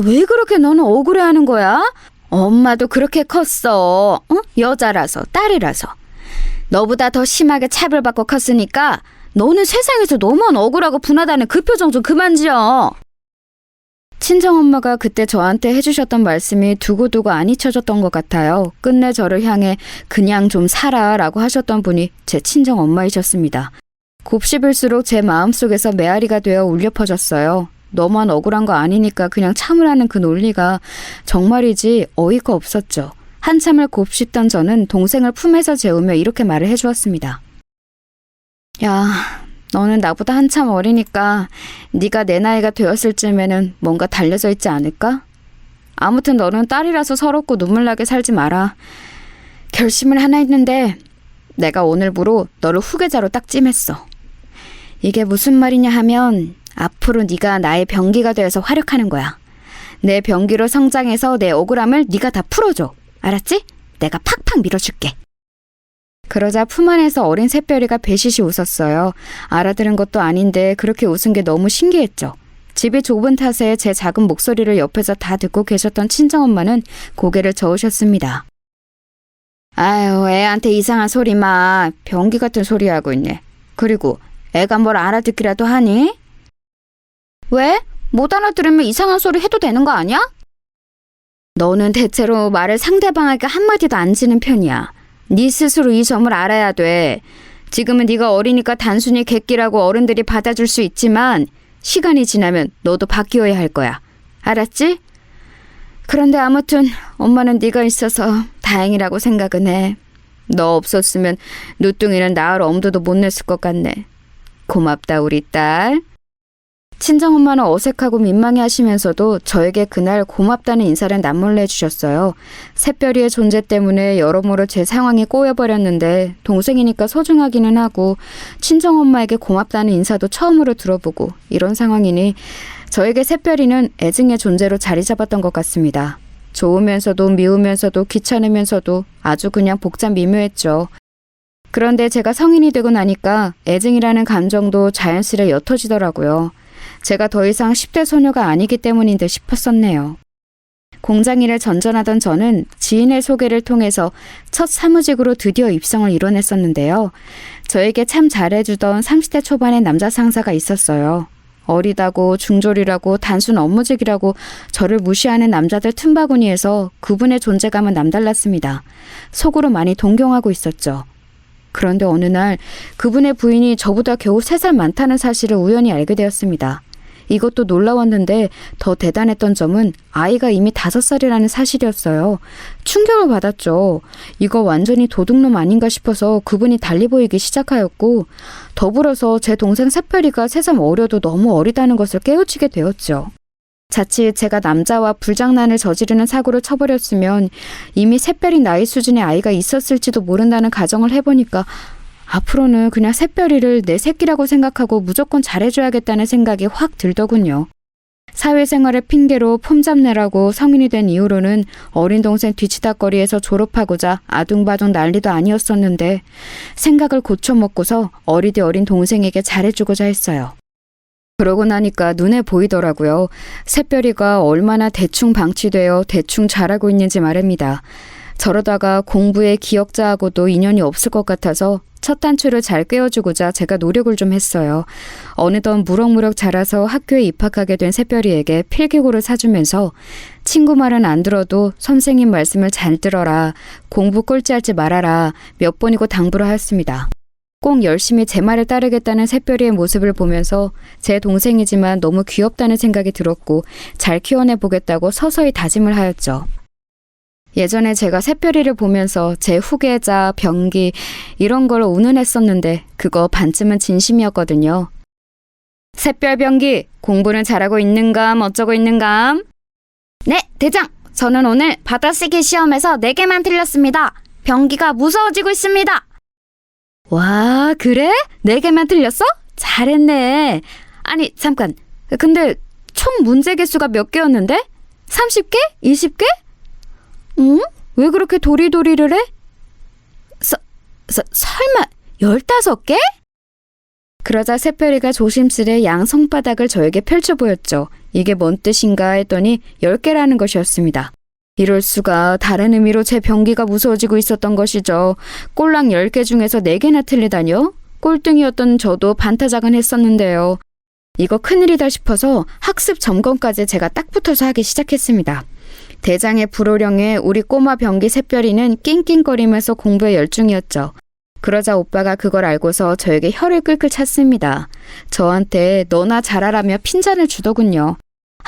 왜 그렇게 너는 억울해하는 거야? 엄마도 그렇게 컸어. 어? 여자라서 딸이라서. 너보다 더 심하게 차별받고 컸으니까 너는 세상에서 너무한 억울하고 분하다는 그 표정 좀 그만 지어. 친정엄마가 그때 저한테 해주셨던 말씀이 두고두고 안 잊혀졌던 것 같아요. 끝내 저를 향해 그냥 좀 살아라고 하셨던 분이 제 친정엄마이셨습니다. 곱씹을수록 제 마음속에서 메아리가 되어 울려 퍼졌어요. 너만 억울한 거 아니니까 그냥 참으라는 그 논리가 정말이지 어이가 없었죠. 한참을 곱씹던 저는 동생을 품에서 재우며 이렇게 말을 해주었습니다. 야, 너는 나보다 한참 어리니까 네가 내 나이가 되었을 쯤에는 뭔가 달려져 있지 않을까? 아무튼 너는 딸이라서 서럽고 눈물나게 살지 마라. 결심을 하나 했는데 내가 오늘부로 너를 후계자로 딱 찜했어. 이게 무슨 말이냐 하면 앞으로 네가 나의 병기가 되어서 활약하는 거야. 내 병기로 성장해서 내 억울함을 네가 다 풀어줘. 알았지? 내가 팍팍 밀어줄게. 그러자 품 안에서 어린 새별이가 배시시 웃었어요. 알아들은 것도 아닌데 그렇게 웃은 게 너무 신기했죠. 집이 좁은 탓에 제 작은 목소리를 옆에서 다 듣고 계셨던 친정엄마는 고개를 저으셨습니다. 아유, 애한테 이상한 소리 마. 병기 같은 소리 하고 있네. 그리고 애가 뭘 알아듣기라도 하니? 왜? 못 알아들으면 이상한 소리 해도 되는 거 아니야? 너는 대체로 말을 상대방에게 한마디도 안 지는 편이야. 네 스스로 이 점을 알아야 돼. 지금은 네가 어리니까 단순히 객기라고 어른들이 받아줄 수 있지만 시간이 지나면 너도 바뀌어야 할 거야. 알았지? 그런데 아무튼 엄마는 네가 있어서 다행이라고 생각은 해. 너 없었으면 누뚱이는 나을 엄두도 못 냈을 것 같네. 고맙다 우리 딸. 친정엄마는 어색하고 민망해 하시면서도 저에게 그날 고맙다는 인사를 남몰래 해주셨어요. 새별이의 존재 때문에 여러모로 제 상황이 꼬여버렸는데 동생이니까 소중하기는 하고 친정엄마에게 고맙다는 인사도 처음으로 들어보고 이런 상황이니 저에게 새별이는 애증의 존재로 자리 잡았던 것 같습니다. 좋으면서도 미우면서도 귀찮으면서도 아주 그냥 복잡 미묘했죠. 그런데 제가 성인이 되고 나니까 애증이라는 감정도 자연스레 옅어지더라고요. 제가 더 이상 10대 소녀가 아니기 때문인 듯 싶었었네요. 공장 일을 전전하던 저는 지인의 소개를 통해서 첫 사무직으로 드디어 입성을 이뤄냈었는데요. 저에게 참 잘해주던 30대 초반의 남자 상사가 있었어요. 어리다고 중졸이라고 단순 업무직이라고 저를 무시하는 남자들 틈바구니에서 그분의 존재감은 남달랐습니다. 속으로 많이 동경하고 있었죠. 그런데 어느 날 그분의 부인이 저보다 겨우 3살 많다는 사실을 우연히 알게 되었습니다. 이것도 놀라웠는데 더 대단했던 점은 아이가 이미 5살이라는 사실이었어요. 충격을 받았죠. 이거 완전히 도둑놈 아닌가 싶어서 그분이 달리 보이기 시작하였고 더불어서 제 동생 새별이가 3살 어려도 너무 어리다는 것을 깨우치게 되었죠. 자칫 제가 남자와 불장난을 저지르는 사고를 쳐버렸으면 이미 새별이 나이 수준의 아이가 있었을지도 모른다는 가정을 해보니까 앞으로는 그냥 새별이를 내 새끼라고 생각하고 무조건 잘해줘야겠다는 생각이 확 들더군요. 사회생활을 핑계로 폼잡내라고 성인이 된 이후로는 어린 동생 뒤치다거리에서 졸업하고자 아둥바둥 난리도 아니었었는데 생각을 고쳐먹고서 어리디 어린 동생에게 잘해주고자 했어요. 그러고 나니까 눈에 보이더라고요. 새별이가 얼마나 대충 방치되어 대충 자라고 있는지 말입니다. 저러다가 공부의 기억자하고도 인연이 없을 것 같아서 첫 단추를 잘 꿰어주고자 제가 노력을 좀 했어요. 어느덧 무럭무럭 자라서 학교에 입학하게 된 새별이에게 필기고를 사주면서 친구 말은 안 들어도 선생님 말씀을 잘 들어라, 공부 꼴찌하지 말아라 몇 번이고 당부를 하였습니다. 꼭 열심히 제 말을 따르겠다는 새별이의 모습을 보면서 제 동생이지만 너무 귀엽다는 생각이 들었고 잘 키워내보겠다고 서서히 다짐을 하였죠. 예전에 제가 새별이를 보면서 제 후계자, 병기 이런 걸 운운했었는데 그거 반쯤은 진심이었거든요. 새별 병기, 공부는 잘하고 있는감 어쩌고 있는감? 네, 대장! 저는 오늘 받아쓰기 시험에서 4개만 틀렸습니다. 병기가 무서워지고 있습니다. 와, 그래? 4개만 틀렸어? 잘했네. 아니, 잠깐. 근데 총 문제 개수가 몇 개였는데? 30개? 20개? 응? 왜 그렇게 도리도리를 해? 설마 15개? 그러자 새별이가 조심스레 양 손바닥을 저에게 펼쳐 보였죠. 이게 뭔 뜻인가 했더니 10개라는 것이었습니다. 이럴 수가, 다른 의미로 제 병기가 무서워지고 있었던 것이죠. 꼴랑 10개 중에서 4개나 틀리다뇨? 꼴등이었던 저도 반타작은 했었는데요. 이거 큰일이다 싶어서 학습 점검까지 제가 딱 붙어서 하기 시작했습니다. 대장의 불호령에 우리 꼬마 병기 새별이는 낑낑거리면서 공부에 열중이었죠. 그러자 오빠가 그걸 알고서 저에게 혀를 끌끌 찼습니다. 저한테 너나 잘하라며 핀잔을 주더군요.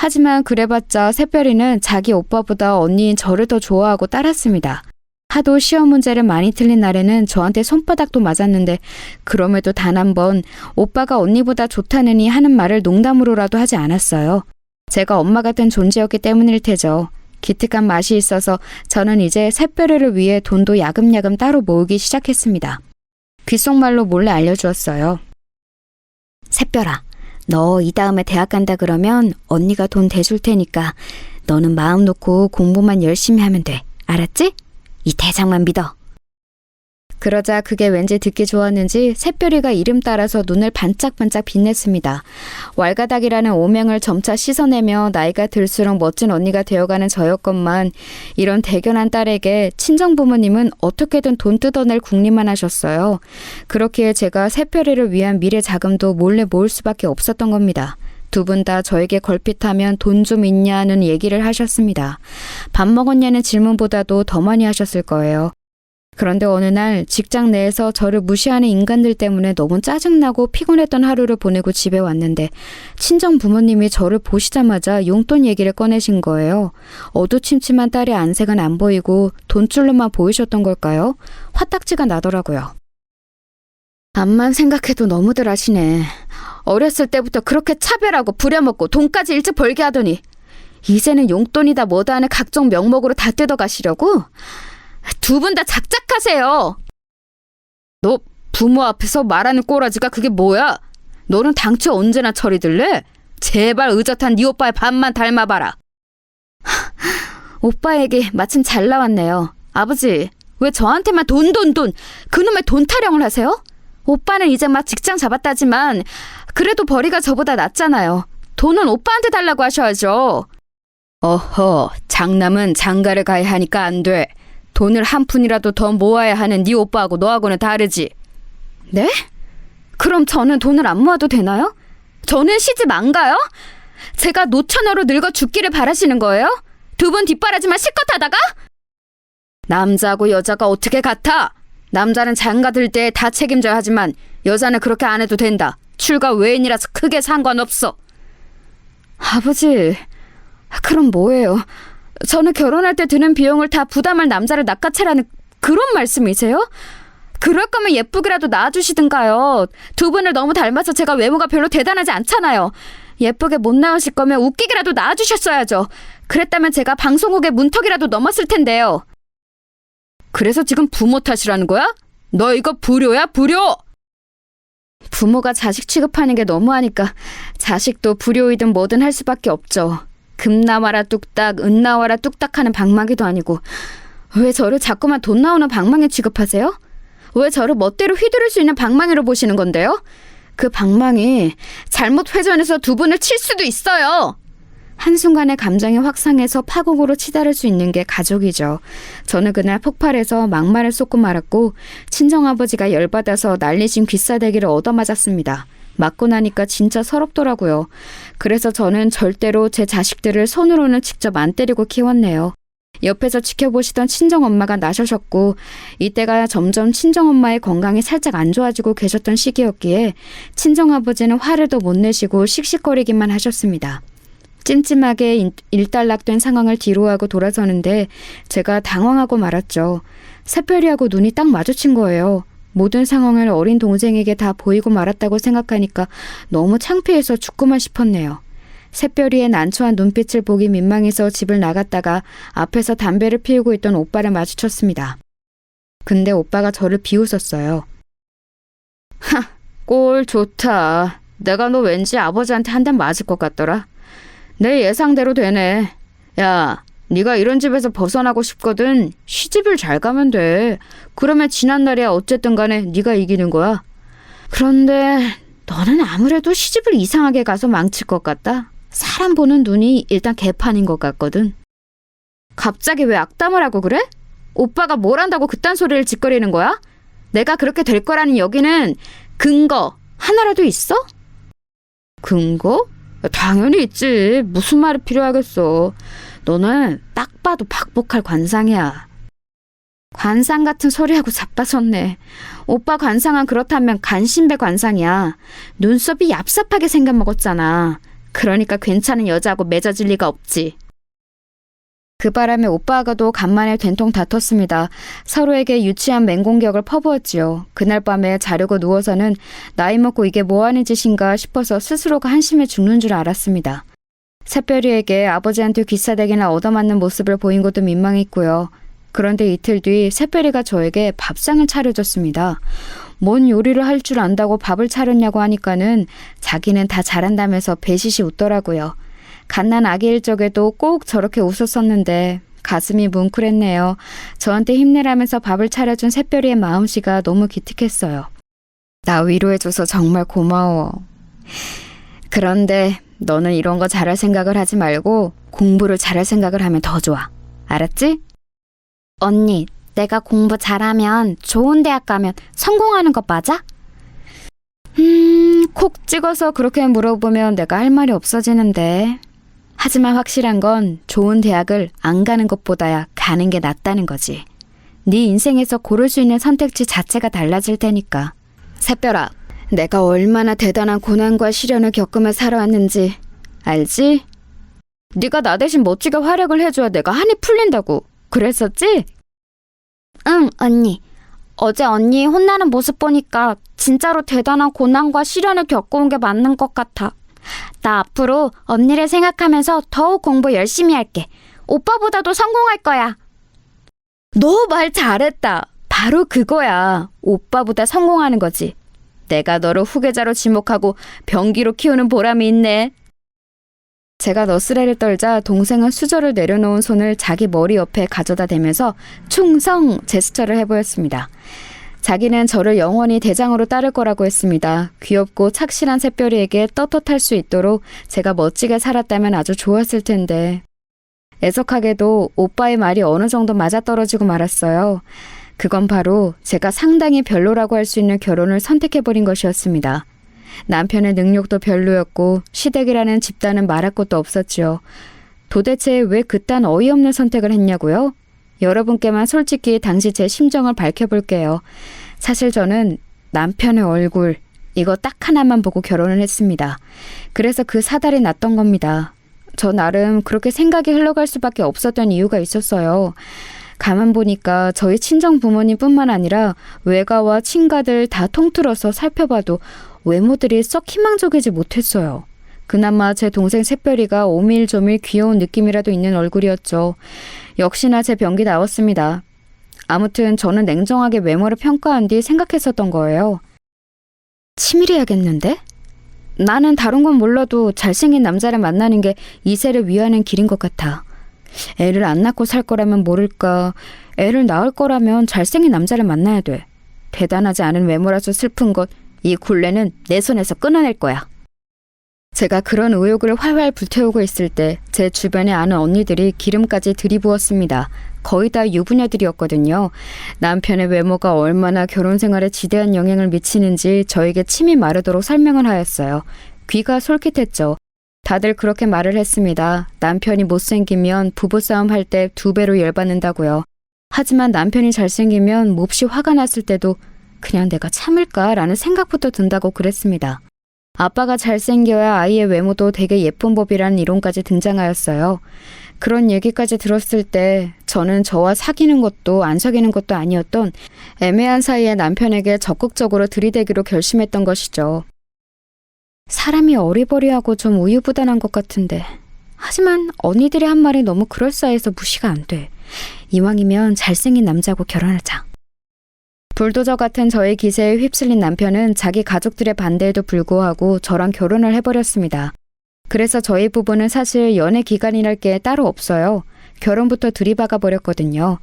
하지만 그래봤자 새별이는 자기 오빠보다 언니인 저를 더 좋아하고 따랐습니다. 하도 시험 문제를 많이 틀린 날에는 저한테 손바닥도 맞았는데 그럼에도 단 한 번 오빠가 언니보다 좋다느니 하는 말을 농담으로라도 하지 않았어요. 제가 엄마 같은 존재였기 때문일 테죠. 기특한 맛이 있어서 저는 이제 새별이를 위해 돈도 야금야금 따로 모으기 시작했습니다. 귓속말로 몰래 알려주었어요. 새별아, 너 이 다음에 대학 간다 그러면 언니가 돈 대줄 테니까 너는 마음 놓고 공부만 열심히 하면 돼. 알았지? 이 대장만 믿어. 그러자 그게 왠지 듣기 좋았는지 새별이가 이름 따라서 눈을 반짝반짝 빛냈습니다. 왈가닥이라는 오명을 점차 씻어내며 나이가 들수록 멋진 언니가 되어가는 저였건만 이런 대견한 딸에게 친정부모님은 어떻게든 돈 뜯어낼 궁리만 하셨어요. 그렇기에 제가 새별이를 위한 미래 자금도 몰래 모을 수밖에 없었던 겁니다. 두 분 다 저에게 걸핏하면 돈 좀 있냐는 얘기를 하셨습니다. 밥 먹었냐는 질문보다도 더 많이 하셨을 거예요. 그런데 어느 날 직장 내에서 저를 무시하는 인간들 때문에 너무 짜증나고 피곤했던 하루를 보내고 집에 왔는데 친정 부모님이 저를 보시자마자 용돈 얘기를 꺼내신 거예요. 어두침침한 딸의 안색은 안 보이고 돈줄로만 보이셨던 걸까요? 화딱지가 나더라고요. 암만 생각해도 너무들 하시네. 어렸을 때부터 그렇게 차별하고 부려먹고 돈까지 일찍 벌게 하더니 이제는 용돈이다 뭐다 하는 각종 명목으로 다 뜯어가시려고? 두 분 다 작작하세요. 너 부모 앞에서 말하는 꼬라지가 그게 뭐야? 너는 당최 언제나 철이 들래? 제발 의젓한 네 오빠의 반만 닮아봐라. 오빠 얘기 마침 잘 나왔네요. 아버지, 왜 저한테만 돈 그놈의 돈 타령을 하세요? 오빠는 이제 막 직장 잡았다지만 그래도 벌이가 저보다 낫잖아요. 돈은 오빠한테 달라고 하셔야죠. 어허, 장남은 장가를 가야 하니까 안 돼. 돈을 한 푼이라도 더 모아야 하는 네 오빠하고 너하고는 다르지. 네? 그럼 저는 돈을 안 모아도 되나요? 저는 시집 안 가요? 제가 노처녀로 늙어 죽기를 바라시는 거예요? 두 분 뒷바라지만 실컷 하다가? 남자하고 여자가 어떻게 같아? 남자는 장가 들 때 다 책임져야 하지만 여자는 그렇게 안 해도 된다. 출가 외인이라서 크게 상관없어. 아버지, 그럼 뭐예요? 저는 결혼할 때 드는 비용을 다 부담할 남자를 낚아채라는 그런 말씀이세요? 그럴 거면 예쁘게라도 낳아주시든가요. 두 분을 너무 닮아서 제가 외모가 별로 대단하지 않잖아요. 예쁘게 못 낳으실 거면 웃기게라도 낳아주셨어야죠. 그랬다면 제가 방송국에 문턱이라도 넘었을 텐데요. 그래서 지금 부모 탓이라는 거야? 너 이거 불효야, 불효! 부모가 자식 취급하는 게 너무하니까 자식도 불효이든 뭐든 할 수밖에 없죠. 금 나와라 뚝딱, 은 나와라 뚝딱 하는 방망이도 아니고 왜 저를 자꾸만 돈 나오는 방망이 취급하세요? 왜 저를 멋대로 휘두를 수 있는 방망이로 보시는 건데요? 그 방망이 잘못 회전해서 두 분을 칠 수도 있어요. 한순간에 감정이 확상해서 파국으로 치달을 수 있는 게 가족이죠. 저는 그날 폭발해서 막말을 쏟고 말았고 친정아버지가 열받아서 날리신 귀싸대기를 얻어맞았습니다. 맞고 나니까 진짜 서럽더라고요. 그래서 저는 절대로 제 자식들을 손으로는 직접 안 때리고 키웠네요. 옆에서 지켜보시던 친정엄마가 나셔셨고 이때가 점점 친정엄마의 건강이 살짝 안 좋아지고 계셨던 시기였기에 친정아버지는 화를 더 못 내시고 씩씩거리기만 하셨습니다. 찜찜하게 일단락된 상황을 뒤로하고 돌아서는데 제가 당황하고 말았죠. 새별이하고 눈이 딱 마주친 거예요. 모든 상황을 어린 동생에게 다 보이고 말았다고 생각하니까 너무 창피해서 죽고만 싶었네요. 새별이의 난처한 눈빛을 보기 민망해서 집을 나갔다가 앞에서 담배를 피우고 있던 오빠를 마주쳤습니다. 근데 오빠가 저를 비웃었어요. 하, 꼴 좋다. 내가 너 왠지 아버지한테 한 대 맞을 것 같더라. 내 예상대로 되네. 야, 네가 이런 집에서 벗어나고 싶거든. 시집을 잘 가면 돼. 그러면 지난날이야 어쨌든 간에 네가 이기는 거야. 그런데 너는 아무래도 시집을 이상하게 가서 망칠 것 같다. 사람 보는 눈이 일단 개판인 것 같거든. 갑자기 왜 악담을 하고 그래? 오빠가 뭘 한다고 그딴 소리를 짓거리는 거야? 내가 그렇게 될 거라는 여기는 근거 하나라도 있어? 근거? 당연히 있지. 무슨 말이 필요하겠어. 너는 딱 봐도 박복할 관상이야. 관상 같은 소리하고 자빠졌네. 오빠 관상은 그렇다면 간신배 관상이야. 눈썹이 얍삽하게 생겨먹었잖아. 그러니까 괜찮은 여자하고 맺어질 리가 없지. 그 바람에 오빠하고도 간만에 된통 다퉜습니다. 서로에게 유치한 맹공격을 퍼부었지요. 그날 밤에 자려고 누워서는 나이 먹고 이게 뭐하는 짓인가 싶어서 스스로가 한심해 죽는 줄 알았습니다. 새별이에게 아버지한테 귀싸대기나 얻어맞는 모습을 보인 것도 민망했고요. 그런데 이틀 뒤 새별이가 저에게 밥상을 차려줬습니다. 뭔 요리를 할 줄 안다고 밥을 차렸냐고 하니까는 자기는 다 잘한다면서 배시시 웃더라고요. 갓난 아기일 적에도 꼭 저렇게 웃었었는데 가슴이 뭉클했네요. 저한테 힘내라면서 밥을 차려준 새별이의 마음씨가 너무 기특했어요. 나 위로해줘서 정말 고마워. 그런데 너는 이런 거 잘할 생각을 하지 말고 공부를 잘할 생각을 하면 더 좋아. 알았지? 언니, 내가 공부 잘하면 좋은 대학 가면 성공하는 거 맞아? 콕 찍어서 그렇게 물어보면 내가 할 말이 없어지는데. 하지만 확실한 건 좋은 대학을 안 가는 것보다야 가는 게 낫다는 거지. 네 인생에서 고를 수 있는 선택지 자체가 달라질 테니까. 새별아, 내가 얼마나 대단한 고난과 시련을 겪으며 살아왔는지 알지? 네가 나 대신 멋지게 활약을 해줘야 내가 한이 풀린다고. 그랬었지? 응, 언니. 어제 언니 혼나는 모습 보니까 진짜로 대단한 고난과 시련을 겪어온 게 맞는 것 같아. 나 앞으로 언니를 생각하면서 더욱 공부 열심히 할게. 오빠보다도 성공할 거야. 너 말 잘했다. 바로 그거야. 오빠보다 성공하는 거지. 내가 너를 후계자로 지목하고 병기로 키우는 보람이 있네. 제가 너스레를 떨자 동생은 수저를 내려놓은 손을 자기 머리 옆에 가져다 대면서 충성 제스처를 해보였습니다. 자기는 저를 영원히 대장으로 따를 거라고 했습니다. 귀엽고 착실한 새별이에게 떳떳할 수 있도록 제가 멋지게 살았다면 아주 좋았을 텐데. 애석하게도 오빠의 말이 어느 정도 맞아떨어지고 말았어요. 그건 바로 제가 상당히 별로라고 할 수 있는 결혼을 선택해버린 것이었습니다. 남편의 능력도 별로였고 시댁이라는 집단은 말할 것도 없었지요. 도대체 왜 그딴 어이없는 선택을 했냐고요? 여러분께만 솔직히 당시 제 심정을 밝혀볼게요. 사실 저는 남편의 얼굴, 이거 딱 하나만 보고 결혼을 했습니다. 그래서 그 사달이 났던 겁니다. 저 나름 그렇게 생각이 흘러갈 수밖에 없었던 이유가 있었어요. 가만 보니까 저희 친정 부모님뿐만 아니라 외가와 친가들 다 통틀어서 살펴봐도 외모들이 썩 희망적이지 못했어요. 그나마 제 동생 새별이가 오밀조밀 귀여운 느낌이라도 있는 얼굴이었죠. 역시나 제 병기 나왔습니다. 아무튼 저는 냉정하게 외모를 평가한 뒤 생각했었던 거예요. 치밀해야겠는데? 나는 다른 건 몰라도 잘생긴 남자를 만나는 게 이세를 위하는 길인 것 같아. 애를 안 낳고 살 거라면 모를까. 애를 낳을 거라면 잘생긴 남자를 만나야 돼. 대단하지 않은 외모라서 슬픈 것, 이 굴레는 내 손에서 끊어낼 거야. 제가 그런 의욕을 활활 불태우고 있을 때 제 주변에 아는 언니들이 기름까지 들이부었습니다. 거의 다 유부녀들이었거든요. 남편의 외모가 얼마나 결혼 생활에 지대한 영향을 미치는지 저에게 침이 마르도록 설명을 하였어요. 귀가 솔깃했죠. 다들 그렇게 말을 했습니다. 남편이 못생기면 부부싸움 할 때 2배로 열받는다고요. 하지만 남편이 잘생기면 몹시 화가 났을 때도 그냥 내가 참을까라는 생각부터 든다고 그랬습니다. 아빠가 잘생겨야 아이의 외모도 되게 예쁜 법이라는 이론까지 등장하였어요. 그런 얘기까지 들었을 때 저는 저와 사귀는 것도 안 사귀는 것도 아니었던 애매한 사이에 남편에게 적극적으로 들이대기로 결심했던 것이죠. 사람이 어리버리하고 좀 우유부단한 것 같은데 하지만 언니들이 한 말이 너무 그럴싸해서 무시가 안 돼. 이왕이면 잘생긴 남자하고 결혼하자. 불도저 같은 저의 기세에 휩쓸린 남편은 자기 가족들의 반대에도 불구하고 저랑 결혼을 해버렸습니다. 그래서 저희 부부는 사실 연애 기간이랄 게 따로 없어요. 결혼부터 들이박아 버렸거든요.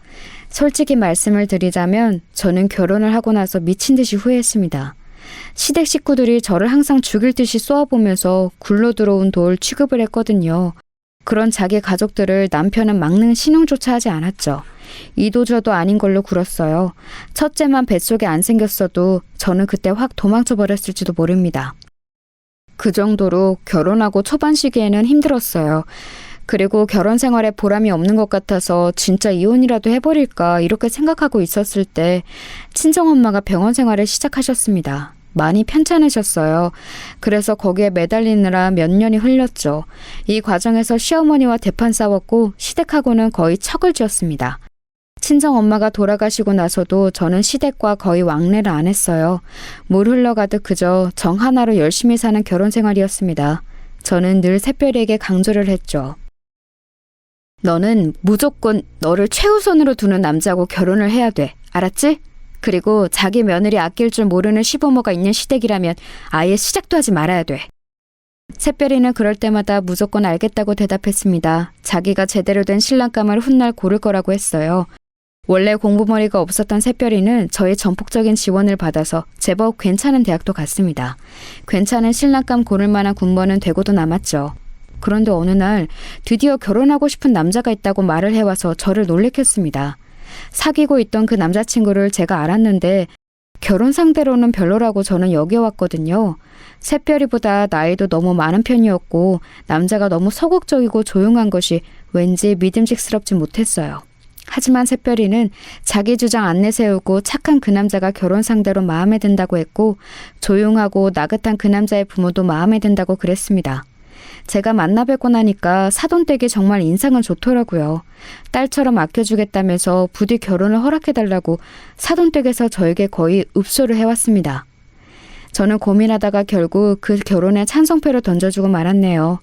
솔직히 말씀을 드리자면 저는 결혼을 하고 나서 미친 듯이 후회했습니다. 시댁 식구들이 저를 항상 죽일 듯이 쏘아보면서 굴러 들어온 돌 취급을 했거든요. 그런 자기 가족들을 남편은 막는 신용조차 하지 않았죠. 이도저도 아닌 걸로 굴었어요. 첫째만 뱃속에 안 생겼어도 저는 그때 확 도망쳐 버렸을지도 모릅니다. 그 정도로 결혼하고 초반 시기에는 힘들었어요. 그리고 결혼 생활에 보람이 없는 것 같아서 진짜 이혼이라도 해버릴까 이렇게 생각하고 있었을 때 친정엄마가 병원 생활을 시작하셨습니다. 많이 편찮으셨어요. 그래서 거기에 매달리느라 몇 년이 흘렸죠. 이 과정에서 시어머니와 대판 싸웠고 시댁하고는 거의 척을 지었습니다. 친정 엄마가 돌아가시고 나서도 저는 시댁과 거의 왕래를 안 했어요. 물 흘러가듯 그저 정 하나로 열심히 사는 결혼 생활이었습니다. 저는 늘 새별이에게 강조를 했죠. 너는 무조건 너를 최우선으로 두는 남자하고 결혼을 해야 돼. 알았지? 그리고 자기 며느리 아낄 줄 모르는 시부모가 있는 시댁이라면 아예 시작도 하지 말아야 돼. 새별이는 그럴 때마다 무조건 알겠다고 대답했습니다. 자기가 제대로 된 신랑감을 훗날 고를 거라고 했어요. 원래 공부머리가 없었던 새별이는 저의 전폭적인 지원을 받아서 제법 괜찮은 대학도 갔습니다. 괜찮은 신랑감 고를 만한 군번은 되고도 남았죠. 그런데 어느 날 드디어 결혼하고 싶은 남자가 있다고 말을 해와서 저를 놀래켰습니다. 사귀고 있던 그 남자친구를 제가 알았는데 결혼 상대로는 별로라고 저는 여겨왔거든요. 새별이보다 나이도 너무 많은 편이었고 남자가 너무 소극적이고 조용한 것이 왠지 믿음직스럽지 못했어요. 하지만 새별이는 자기 주장 안 내세우고 착한 그 남자가 결혼 상대로 마음에 든다고 했고 조용하고 나긋한 그 남자의 부모도 마음에 든다고 그랬습니다. 제가 만나 뵙고 나니까 사돈댁이 정말 인상은 좋더라고요. 딸처럼 아껴주겠다면서 부디 결혼을 허락해달라고 사돈댁에서 저에게 거의 읍소를 해왔습니다. 저는 고민하다가 결국 그 결혼에 찬성표를 던져주고 말았네요.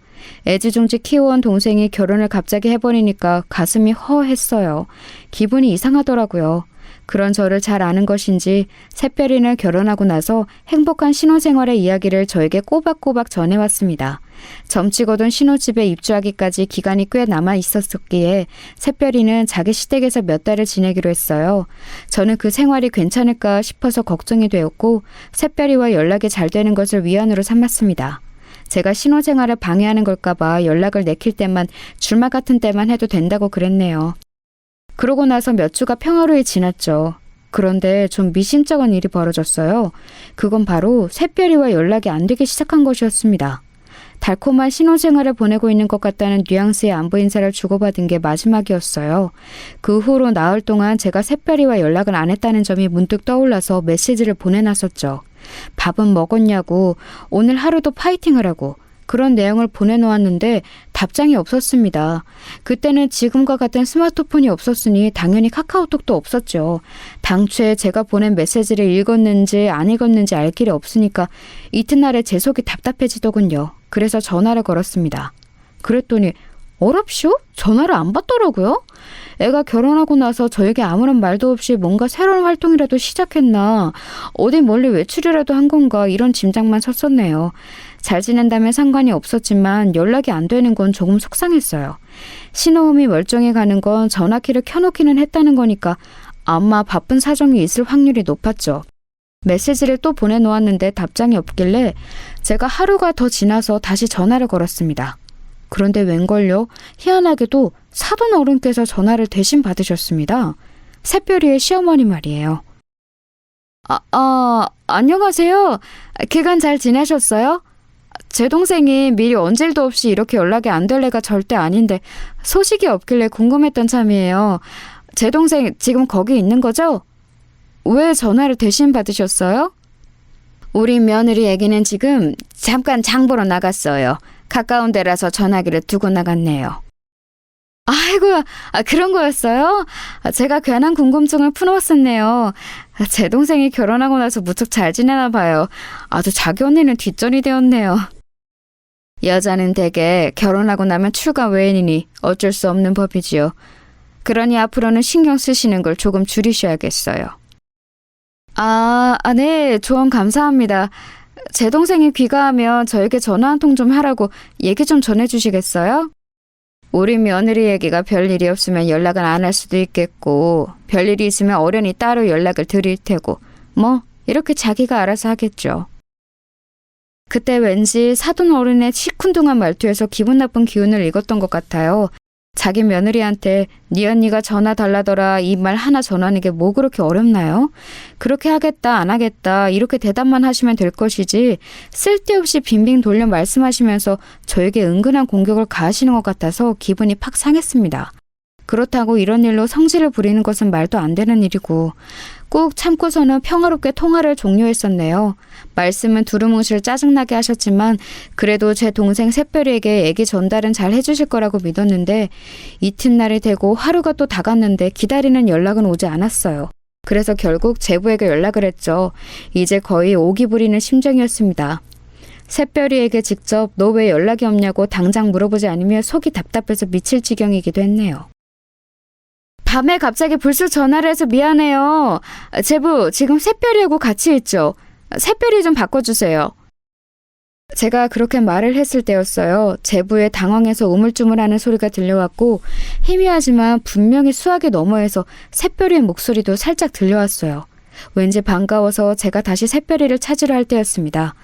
애지중지 키워온 동생이 결혼을 갑자기 해버리니까 가슴이 허했어요. 기분이 이상하더라고요. 그런 저를 잘 아는 것인지 새별이는 결혼하고 나서 행복한 신혼생활의 이야기를 저에게 꼬박꼬박 전해왔습니다. 점찍어둔 신혼집에 입주하기까지 기간이 꽤 남아 있었기에 새별이는 자기 시댁에서 몇 달을 지내기로 했어요. 저는 그 생활이 괜찮을까 싶어서 걱정이 되었고 새별이와 연락이 잘 되는 것을 위안으로 삼았습니다. 제가 신혼생활을 방해하는 걸까봐 연락을 내킬 때만 주말 같은 때만 해도 된다고 그랬네요. 그러고 나서 몇 주가 평화로이 지났죠. 그런데 좀 미심쩍은 일이 벌어졌어요. 그건 바로 새별이와 연락이 안 되기 시작한 것이었습니다. 달콤한 신혼생활을 보내고 있는 것 같다는 뉘앙스의 안부 인사를 주고받은 게 마지막이었어요. 그 후로 나흘 동안 제가 새별이와 연락을 안 했다는 점이 문득 떠올라서 메시지를 보내놨었죠. 밥은 먹었냐고, 오늘 하루도 파이팅하라고 그런 내용을 보내놓았는데 답장이 없었습니다. 그때는 지금과 같은 스마트폰이 없었으니 당연히 카카오톡도 없었죠. 당초에 제가 보낸 메시지를 읽었는지 안 읽었는지 알 길이 없으니까 이튿날에 제 속이 답답해지더군요. 그래서 전화를 걸었습니다. 그랬더니 어랍쇼? 전화를 안 받더라고요. 애가 결혼하고 나서 저에게 아무런 말도 없이 뭔가 새로운 활동이라도 시작했나, 어디 멀리 외출이라도 한 건가 이런 짐작만 섰었네요. 잘 지낸다면 상관이 없었지만 연락이 안 되는 건 조금 속상했어요. 신호음이 멀쩡히 가는 건 전화키를 켜놓기는 했다는 거니까 아마 바쁜 사정이 있을 확률이 높았죠. 메시지를 또 보내놓았는데 답장이 없길래 제가 하루가 더 지나서 다시 전화를 걸었습니다. 그런데 웬걸요? 희한하게도 사돈 어른께서 전화를 대신 받으셨습니다. 새별이의 시어머니 말이에요. 안녕하세요. 기간 잘 지내셨어요? 제 동생이 미리 언질도 없이 이렇게 연락이 안 될 애가 절대 아닌데 소식이 없길래 궁금했던 참이에요. 제 동생 지금 거기 있는 거죠? 왜 전화를 대신 받으셨어요? 우리 며느리 애기는 지금 잠깐 장 보러 나갔어요. 가까운 데라서 전화기를 두고 나갔네요. 아이고, 그런 거였어요? 제가 괜한 궁금증을 풀어왔었네요. 제 동생이 결혼하고 나서 무척 잘 지내나 봐요. 아주 자기 언니는 뒷전이 되었네요. 여자는 대개 결혼하고 나면 출가 외인이니 어쩔 수 없는 법이지요. 그러니 앞으로는 신경 쓰시는 걸 조금 줄이셔야겠어요. 네, 조언 감사합니다. 제 동생이 귀가하면 저에게 전화 한 통 좀 하라고 얘기 좀 전해주시겠어요? 우리 며느리 얘기가 별일이 없으면 연락을 안 할 수도 있겠고 별일이 있으면 어련히 따로 연락을 드릴 테고 뭐 이렇게 자기가 알아서 하겠죠. 그때 왠지 사돈 어른의 시큰둥한 말투에서 기분 나쁜 기운을 읽었던 것 같아요. 자기 며느리한테 네 언니가 전화 달라더라 이 말 하나 전하는 게 뭐 그렇게 어렵나요? 그렇게 하겠다 안 하겠다 이렇게 대답만 하시면 될 것이지 쓸데없이 빙빙 돌려 말씀하시면서 저에게 은근한 공격을 가하시는 것 같아서 기분이 팍 상했습니다. 그렇다고 이런 일로 성질을 부리는 것은 말도 안 되는 일이고 꾹 참고서는 평화롭게 통화를 종료했었네요. 말씀은 두루뭉실 짜증나게 하셨지만 그래도 제 동생 샛별이에게 얘기 전달은 잘 해주실 거라고 믿었는데 이튿날이 되고 하루가 또 다 갔는데 기다리는 연락은 오지 않았어요. 그래서 결국 제부에게 연락을 했죠. 이제 거의 오기 부리는 심정이었습니다. 샛별이에게 직접 너 왜 연락이 없냐고 당장 물어보지 않으면 속이 답답해서 미칠 지경이기도 했네요. 밤에 갑자기 불쑥 전화를 해서 미안해요. 제부, 지금 샛별이하고 같이 있죠? 샛별이 좀 바꿔주세요. 제가 그렇게 말을 했을 때였어요. 제부의 당황해서 우물쭈물하는 소리가 들려왔고 희미하지만 분명히 수학의 너머에서 샛별이의 목소리도 살짝 들려왔어요. 왠지 반가워서 제가 다시 샛별이를 찾으려 할 때였습니다.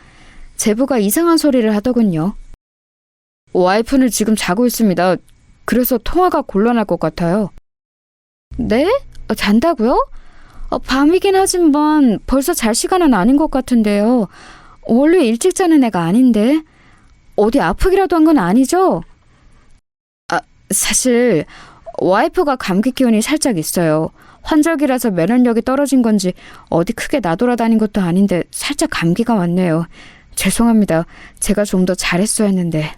제부가 이상한 소리를 하더군요. 와이프는 지금 자고 있습니다. 그래서 통화가 곤란할 것 같아요. 네? 잔다고요? 밤이긴 하지만 벌써 잘 시간은 아닌 것 같은데요. 원래 일찍 자는 애가 아닌데. 어디 아프기라도 한 건 아니죠? 사실 와이프가 감기 기운이 살짝 있어요. 환절기라서 면역력이 떨어진 건지 어디 크게 나돌아다닌 것도 아닌데 살짝 감기가 왔네요. 죄송합니다. 제가 좀 더 잘했어야 했는데.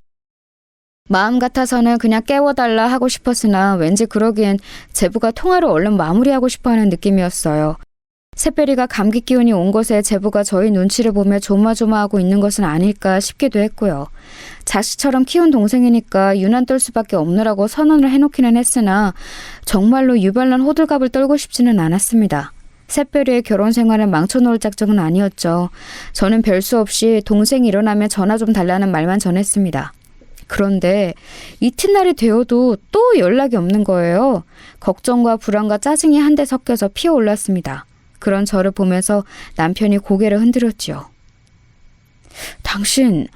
마음 같아서는 그냥 깨워달라 하고 싶었으나 왠지 그러기엔 제부가 통화를 얼른 마무리하고 싶어하는 느낌이었어요. 샛별이가 감기 기운이 온 것에 제부가 저희 눈치를 보며 조마조마하고 있는 것은 아닐까 싶기도 했고요. 자식처럼 키운 동생이니까 유난 떨 수밖에 없느라고 선언을 해놓기는 했으나 정말로 유별난 호들갑을 떨고 싶지는 않았습니다. 샛별이의 결혼 생활을 망쳐놓을 작정은 아니었죠. 저는 별수 없이 동생이 일어나면 전화 좀 달라는 말만 전했습니다. 그런데 이튿날이 되어도 또 연락이 없는 거예요. 걱정과 불안과 짜증이 한데 섞여서 피어올랐습니다. 그런 저를 보면서 남편이 고개를 흔들었지요. 당신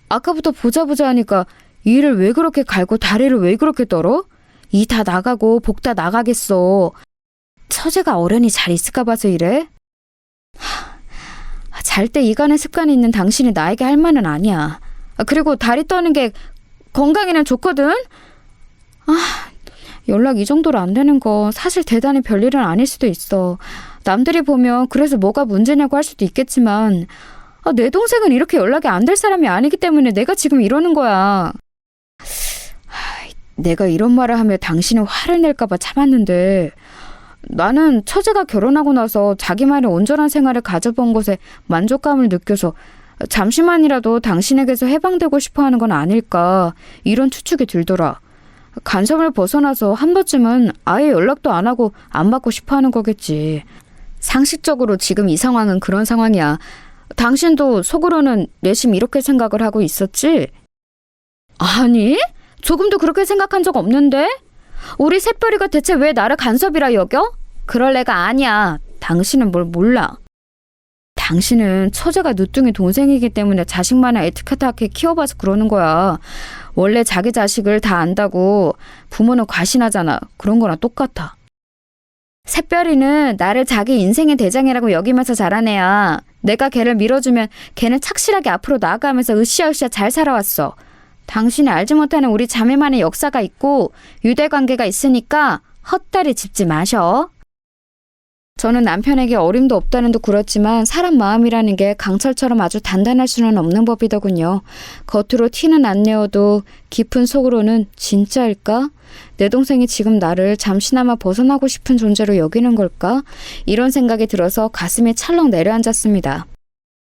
아까부터 보자 하니까 일을 왜 그렇게 갈고 다리를 왜 그렇게 떨어? 이 다 나가고 복 다 나가겠어. 처제가 어련히 잘 있을까 봐서 이래? 잘 때 이간의 습관이 있는 당신이 나에게 할 말은 아니야. 그리고 다리 떠는 게 건강에는 좋거든? 연락 이 정도로 안 되는 거 사실 대단히 별일은 아닐 수도 있어. 남들이 보면 그래서 뭐가 문제냐고 할 수도 있겠지만 내 동생은 이렇게 연락이 안 될 사람이 아니기 때문에 내가 지금 이러는 거야. 내가 이런 말을 하며 당신은 화를 낼까 봐 참았는데 나는 처제가 결혼하고 나서 자기만의 온전한 생활을 가져본 것에 만족감을 느껴서 잠시만이라도 당신에게서 해방되고 싶어하는 건 아닐까 이런 추측이 들더라. 간섭을 벗어나서 한 번쯤은 아예 연락도 안 하고 안 받고 싶어하는 거겠지. 상식적으로 지금 이 상황은 그런 상황이야. 당신도 속으로는 내심 이렇게 생각을 하고 있었지? 아니, 조금도 그렇게 생각한 적 없는데? 우리 샛별이가 대체 왜 나를 간섭이라 여겨? 그럴 애가 아니야. 당신은 뭘 몰라. 당신은 처제가 늦둥이 동생이기 때문에 자식만을 애틋하게 키워봐서 그러는 거야. 원래 자기 자식을 다 안다고 부모는 과신하잖아. 그런 거랑 똑같아. 샛별이는 나를 자기 인생의 대장이라고 여기면서 자란 애야. 내가 걔를 밀어주면 걔는 착실하게 앞으로 나아가면서 으쌰으쌰 잘 살아왔어. 당신이 알지 못하는 우리 자매만의 역사가 있고 유대관계가 있으니까 헛다리 짚지 마셔. 저는 남편에게 어림도 없다는 듯 굴었지만 사람 마음이라는 게 강철처럼 아주 단단할 수는 없는 법이더군요. 겉으로 티는 안 내어도 깊은 속으로는 진짜일까? 내 동생이 지금 나를 잠시나마 벗어나고 싶은 존재로 여기는 걸까? 이런 생각이 들어서 가슴이 찰렁 내려앉았습니다.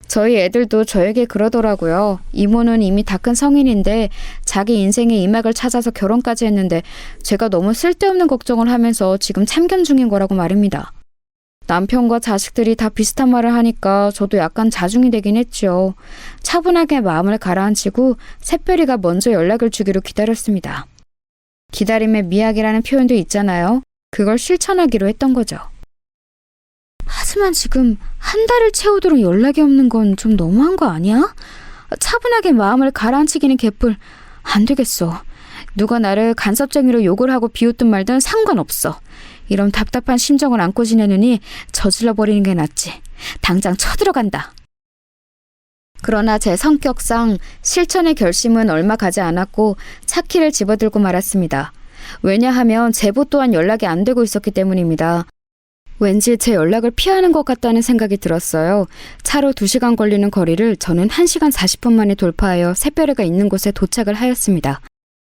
저희 애들도 저에게 그러더라고요. 이모는 이미 다 큰 성인인데 자기 인생의 이막을 찾아서 결혼까지 했는데 제가 너무 쓸데없는 걱정을 하면서 지금 참견 중인 거라고 말입니다. 남편과 자식들이 다 비슷한 말을 하니까 저도 약간 자중이 되긴 했죠. 차분하게 마음을 가라앉히고 샛별이가 먼저 연락을 주기로 기다렸습니다. 기다림의 미학이라는 표현도 있잖아요. 그걸 실천하기로 했던 거죠. 하지만 지금 한 달을 채우도록 연락이 없는 건 좀 너무한 거 아니야? 차분하게 마음을 가라앉히기는 개뿔. 안 되겠어. 누가 나를 간섭쟁이로 욕을 하고 비웃든 말든 상관없어. 이런 답답한 심정을 안고 지내느니 저질러 버리는 게 낫지. 당장 쳐들어간다. 그러나 제 성격상 실천의 결심은 얼마 가지 않았고 차키를 집어들고 말았습니다. 왜냐하면 제보 또한 연락이 안 되고 있었기 때문입니다. 왠지 제 연락을 피하는 것 같다는 생각이 들었어요. 차로 2시간 걸리는 거리를 저는 1시간 40분 만에 돌파하여 새별이가 있는 곳에 도착을 하였습니다.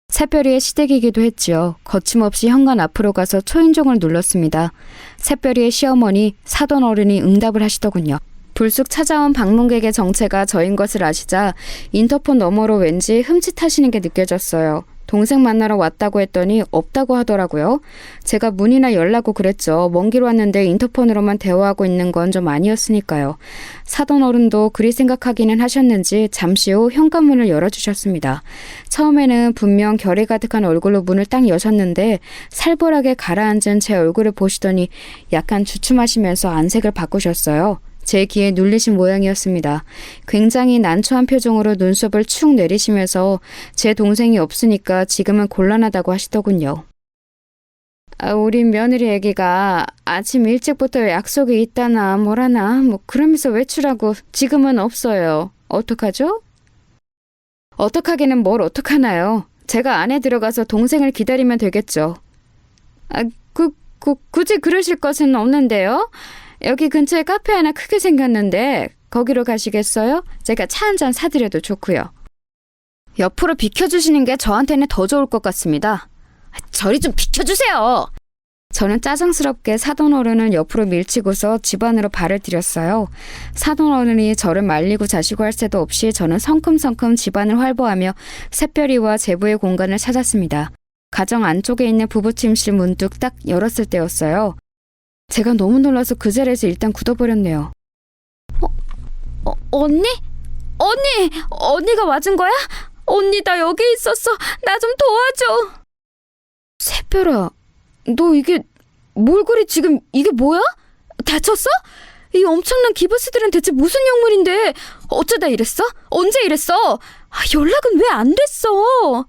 새별이의 시댁이기도 했지요. 거침없이 현관 앞으로 가서 초인종을 눌렀습니다. 새별이의 시어머니, 사돈 어른이 응답을 하시더군요. 불쑥 찾아온 방문객의 정체가 저인 것을 아시자 인터폰 너머로 왠지 흠칫하시는 게 느껴졌어요. 동생 만나러 왔다고 했더니 없다고 하더라고요. 제가 문이나 열라고 그랬죠. 먼 길 왔는데 인터폰으로만 대화하고 있는 건 좀 아니었으니까요. 사돈 어른도 그리 생각하기는 하셨는지 잠시 후 현관문을 열어주셨습니다. 처음에는 분명 결이 가득한 얼굴로 문을 딱 여셨는데 살벌하게 가라앉은 제 얼굴을 보시더니 약간 주춤하시면서 안색을 바꾸셨어요. 제 귀에 눌리신 모양이었습니다. 굉장히 난처한 표정으로 눈썹을 축 내리시면서 제 동생이 없으니까 지금은 곤란하다고 하시더군요. 우리 며느리 애기가 아침 일찍부터 약속이 있다나 뭐라나 그러면서 외출하고 지금은 없어요. 어떡하죠? 어떡하기는 뭘 어떡하나요? 제가 안에 들어가서 동생을 기다리면 되겠죠. 굳이 그러실 것은 없는데요. 여기 근처에 카페 하나 크게 생겼는데 거기로 가시겠어요? 제가 차 한 잔 사드려도 좋고요. 옆으로 비켜주시는 게 저한테는 더 좋을 것 같습니다. 저리 좀 비켜주세요. 저는 짜증스럽게 사돈 어른을 옆으로 밀치고서 집 안으로 발을 들였어요. 사돈 어른이 저를 말리고 자시고 할 새도 없이 저는 성큼성큼 집 안을 활보하며 새별이와 제부의 공간을 찾았습니다. 가정 안쪽에 있는 부부 침실 문득 딱 열었을 때였어요. 제가 너무 놀라서 그 자리에서 일단 굳어버렸네요. 언니? 언니가 맞은 거야? 언니 나 여기 있었어. 나 좀 도와줘. 새별아, 너 이게 몰골이 지금 이게 뭐야? 다쳤어? 이 엄청난 기부스들은 대체 무슨 약물인데 어쩌다 이랬어? 언제 이랬어? 연락은 왜 안 됐어?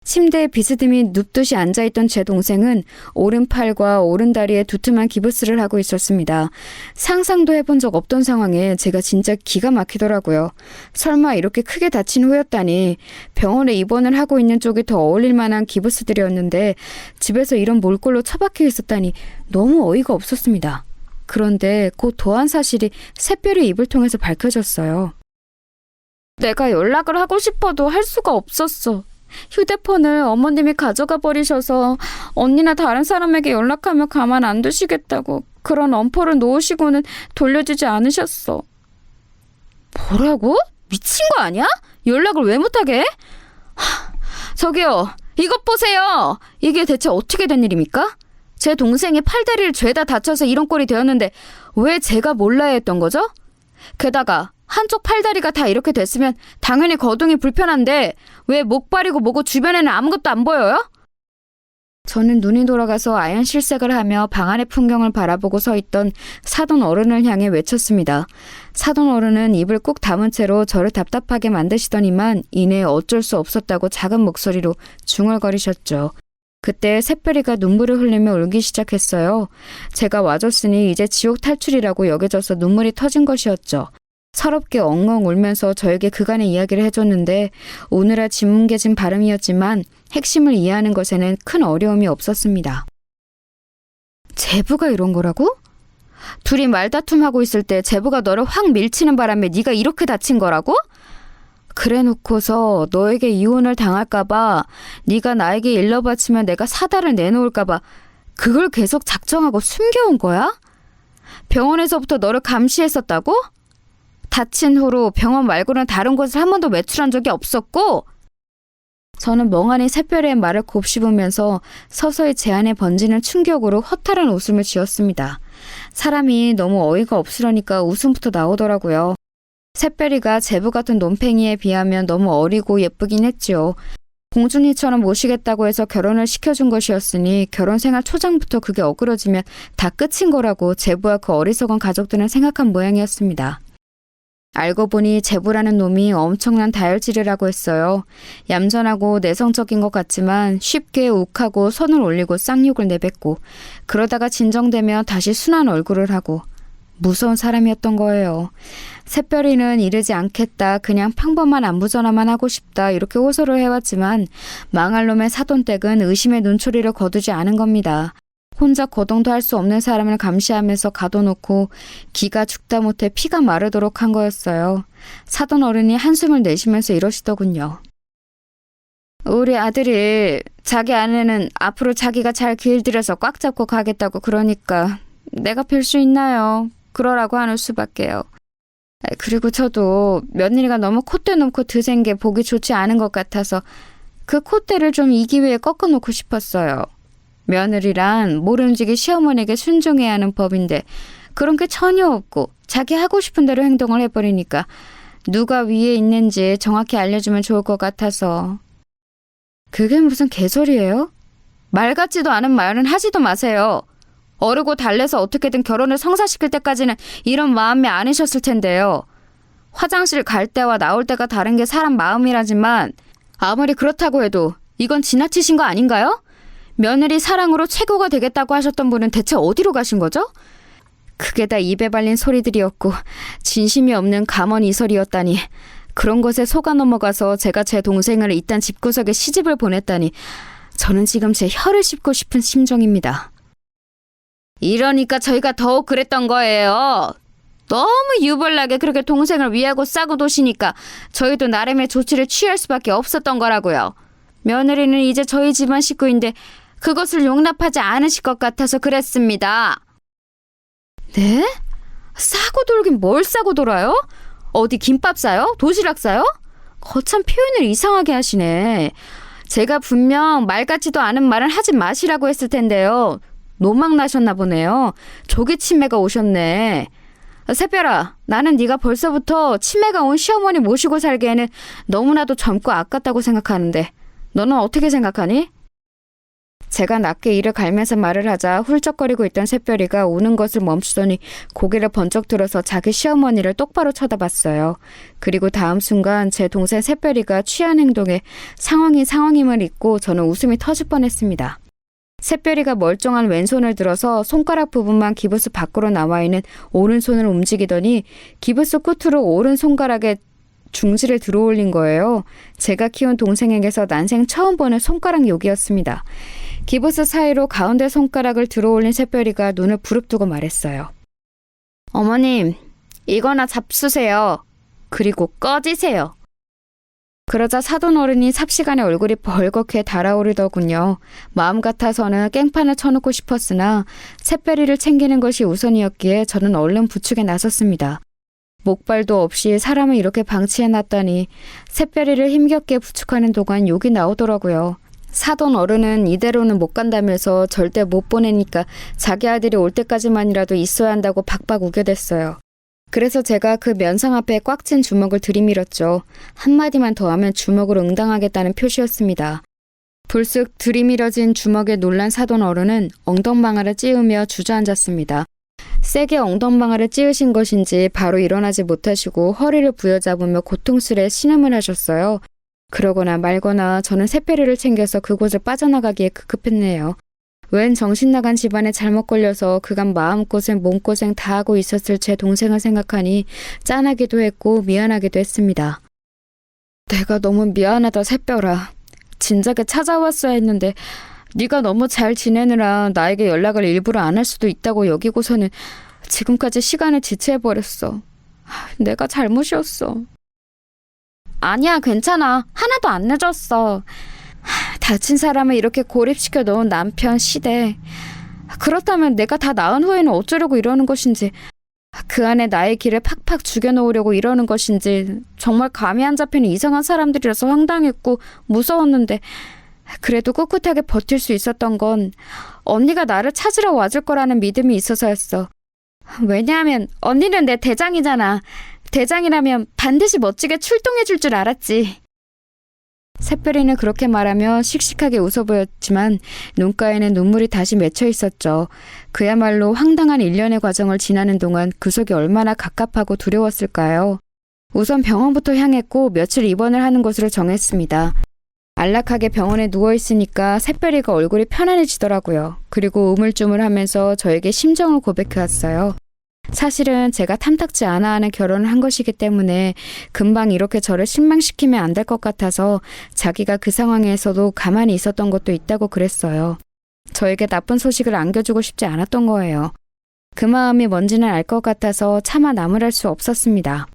침대에 비스듬히 눕듯이 앉아있던 제 동생은 오른팔과 오른다리에 두툼한 기부스를 하고 있었습니다. 상상도 해본 적 없던 상황에 제가 진짜 기가 막히더라고요. 설마 이렇게 크게 다친 후였다니. 병원에 입원을 하고 있는 쪽이 더 어울릴 만한 기부스들이었는데 집에서 이런 몰골로 처박혀 있었다니 너무 어이가 없었습니다. 그런데 곧 더한 사실이 새별의 입을 통해서 밝혀졌어요. 내가 연락을 하고 싶어도 할 수가 없었어. 휴대폰을 어머님이 가져가 버리셔서 언니나 다른 사람에게 연락하면 가만 안 두시겠다고 그런 엄포를 놓으시고는 돌려주지 않으셨어. 뭐라고? 미친 거 아니야? 연락을 왜 못하게 해? 저기요, 이것 보세요. 이게 대체 어떻게 된 일입니까? 제 동생이 팔다리를 죄다 다쳐서 이런 꼴이 되었는데 왜 제가 몰라야 했던 거죠? 게다가 한쪽 팔다리가 다 이렇게 됐으면 당연히 거동이 불편한데 왜 목발이고 뭐고 주변에는 아무것도 안 보여요? 저는 눈이 돌아가서 아연 실색을 하며 방 안의 풍경을 바라보고 서 있던 사돈 어른을 향해 외쳤습니다. 사돈 어른은 입을 꾹 다문 채로 저를 답답하게 만드시더니만 이내 어쩔 수 없었다고 작은 목소리로 중얼거리셨죠. 그때 새별이가 눈물을 흘리며 울기 시작했어요. 제가 와줬으니 이제 지옥 탈출이라고 여겨져서 눈물이 터진 것이었죠. 서럽게 엉엉 울면서 저에게 그간의 이야기를 해줬는데 오늘아 진뭉개진 발음이었지만 핵심을 이해하는 것에는 큰 어려움이 없었습니다. 제부가 이런 거라고? 둘이 말다툼하고 있을 때 제부가 너를 확 밀치는 바람에 네가 이렇게 다친 거라고? 그래놓고서 너에게 이혼을 당할까봐 네가 나에게 일러 바치면 내가 사다를 내놓을까봐 그걸 계속 작정하고 숨겨온 거야? 병원에서부터 너를 감시했었다고? 다친 후로 병원 말고는 다른 곳을 한 번도 외출한 적이 없었고 저는 멍하니 새별의 말을 곱씹으면서 서서히 제 안에 번지는 충격으로 허탈한 웃음을 지었습니다. 사람이 너무 어이가 없으려니까 웃음부터 나오더라고요. 새별이가 제부 같은 논팽이에 비하면 너무 어리고 예쁘긴 했지요. 공주님처럼 모시겠다고 해서 결혼을 시켜준 것이었으니 결혼 생활 초장부터 그게 어그러지면 다 끝인 거라고 제부와 그 어리석은 가족들은 생각한 모양이었습니다. 알고 보니 제부라는 놈이 엄청난 다혈질이라고 했어요. 얌전하고 내성적인 것 같지만 쉽게 욱하고 손을 올리고 쌍욕을 내뱉고 그러다가 진정되면 다시 순한 얼굴을 하고 무서운 사람이었던 거예요. 새별이는 이르지 않겠다, 그냥 평범한 안부전화만 하고 싶다 이렇게 호소를 해왔지만 망할 놈의 사돈댁은 의심의 눈초리를 거두지 않은 겁니다. 혼자 거동도 할 수 없는 사람을 감시하면서 가둬놓고 기가 죽다 못해 피가 마르도록 한 거였어요. 사돈 어른이 한숨을 내쉬면서 이러시더군요. 우리 아들이 자기 아내는 앞으로 자기가 잘 길들여서 꽉 잡고 가겠다고 그러니까 내가 별 수 있나요? 그러라고 하는 수밖에요. 그리고 저도 며느리가 너무 콧대 놓고 드센 게 보기 좋지 않은 것 같아서 그 콧대를 좀 이 기회에 꺾어놓고 싶었어요. 며느리란 모름지기 시어머니에게 순종해야 하는 법인데 그런 게 전혀 없고 자기 하고 싶은 대로 행동을 해버리니까 누가 위에 있는지 정확히 알려주면 좋을 것 같아서. 그게 무슨 개소리예요? 말 같지도 않은 말은 하지도 마세요. 어르고 달래서 어떻게든 결혼을 성사시킬 때까지는 이런 마음이 아니셨을 텐데요. 화장실 갈 때와 나올 때가 다른 게 사람 마음이라지만 아무리 그렇다고 해도 이건 지나치신 거 아닌가요? 며느리 사랑으로 최고가 되겠다고 하셨던 분은 대체 어디로 가신 거죠? 그게 다 입에 발린 소리들이었고 진심이 없는 감언이설이었다니. 그런 것에 속아 넘어가서 제가 제 동생을 이딴 집구석에 시집을 보냈다니 저는 지금 제 혀를 씹고 싶은 심정입니다. 이러니까 저희가 더욱 그랬던 거예요. 너무 유별나게 그렇게 동생을 위하고 싸고 도시니까 저희도 나름의 조치를 취할 수밖에 없었던 거라고요. 며느리는 이제 저희 집안 식구인데 그것을 용납하지 않으실 것 같아서 그랬습니다. 네? 싸고 돌긴 뭘 싸고 돌아요? 어디 김밥 싸요? 도시락 싸요? 거참 표현을 이상하게 하시네. 제가 분명 말 같지도 않은 말은 하지 마시라고 했을 텐데요. 노망 나셨나 보네요. 조기 치매가 오셨네. 새별아, 나는 네가 벌써부터 치매가 온 시어머니 모시고 살기에는 너무나도 젊고 아깝다고 생각하는데 너는 어떻게 생각하니? 제가 낮게 이를 갈면서 말을 하자 훌쩍거리고 있던 새별이가 우는 것을 멈추더니 고개를 번쩍 들어서 자기 시어머니를 똑바로 쳐다봤어요. 그리고 다음 순간 제 동생 새별이가 취한 행동에 상황이 상황임을 잊고 저는 웃음이 터질 뻔했습니다. 새별이가 멀쩡한 왼손을 들어서 손가락 부분만 기부스 밖으로 나와 있는 오른손을 움직이더니 기부스 끝으로 오른손가락에 중지를 들어올린 거예요. 제가 키운 동생에게서 난생 처음 보는 손가락 욕이었습니다. 기부스 사이로 가운데 손가락을 들어올린 새별이가 눈을 부릅뜨고 말했어요. 어머님, 이거나 잡수세요. 그리고 꺼지세요. 그러자 사돈 어른이 삽시간에 얼굴이 벌겋게 달아오르더군요. 마음 같아서는 깽판을 쳐놓고 싶었으나 새별이를 챙기는 것이 우선이었기에 저는 얼른 부축에 나섰습니다. 목발도 없이 사람을 이렇게 방치해놨다니 새별이를 힘겹게 부축하는 동안 욕이 나오더라고요. 사돈 어른은 이대로는 못 간다면서 절대 못 보내니까 자기 아들이 올 때까지만이라도 있어야 한다고 박박 우겨댔어요. 그래서 제가 그 면상 앞에 꽉 쥔 주먹을 들이밀었죠. 한마디만 더 하면 주먹을 응당하겠다는 표시였습니다. 불쑥 들이밀어진 주먹에 놀란 사돈 어른은 엉덩방아를 찌우며 주저앉았습니다. 세게 엉덩방아를 찌으신 것인지 바로 일어나지 못하시고 허리를 부여잡으며 고통스레 신음을 하셨어요. 그러거나 말거나 저는 새별이를 챙겨서 그곳을 빠져나가기에 급급했네요. 웬 정신나간 집안에 잘못 걸려서 그간 마음고생 몸고생 다 하고 있었을 제 동생을 생각하니 짠하기도 했고 미안하기도 했습니다. 내가 너무 미안하다 새별아. 진작에 찾아왔어야 했는데 네가 너무 잘 지내느라 나에게 연락을 일부러 안 할 수도 있다고 여기고서는 지금까지 시간을 지체해버렸어. 내가 잘못이었어. 아니야, 괜찮아. 하나도 안 늦었어. 다친 사람을 이렇게 고립시켜 놓은 남편 시대. 그렇다면 내가 다 나은 후에는 어쩌려고 이러는 것인지, 그 안에 나의 길을 팍팍 죽여놓으려고 이러는 것인지 정말 감이 안 잡히는 이상한 사람들이라서 황당했고 무서웠는데 그래도 꿋꿋하게 버틸 수 있었던 건 언니가 나를 찾으러 와줄 거라는 믿음이 있어서였어. 왜냐하면 언니는 내 대장이잖아. 대장이라면 반드시 멋지게 출동해 줄 줄 알았지. 새별이는 그렇게 말하며 씩씩하게 웃어 보였지만 눈가에는 눈물이 다시 맺혀 있었죠. 그야말로 황당한 일련의 과정을 지나는 동안 그 속이 얼마나 갑갑하고 두려웠을까요? 우선 병원부터 향했고 며칠 입원을 하는 것으로 정했습니다. 안락하게 병원에 누워있으니까 새별이가 얼굴이 편안해지더라고요. 그리고 우물쭈물하면서 저에게 심정을 고백해왔어요. 사실은 제가 탐탁지 않아 하는 결혼을 한 것이기 때문에 금방 이렇게 저를 실망시키면 안 될 것 같아서 자기가 그 상황에서도 가만히 있었던 것도 있다고 그랬어요. 저에게 나쁜 소식을 안겨주고 싶지 않았던 거예요. 그 마음이 뭔지는 알 것 같아서 차마 나무랄 수 없었습니다.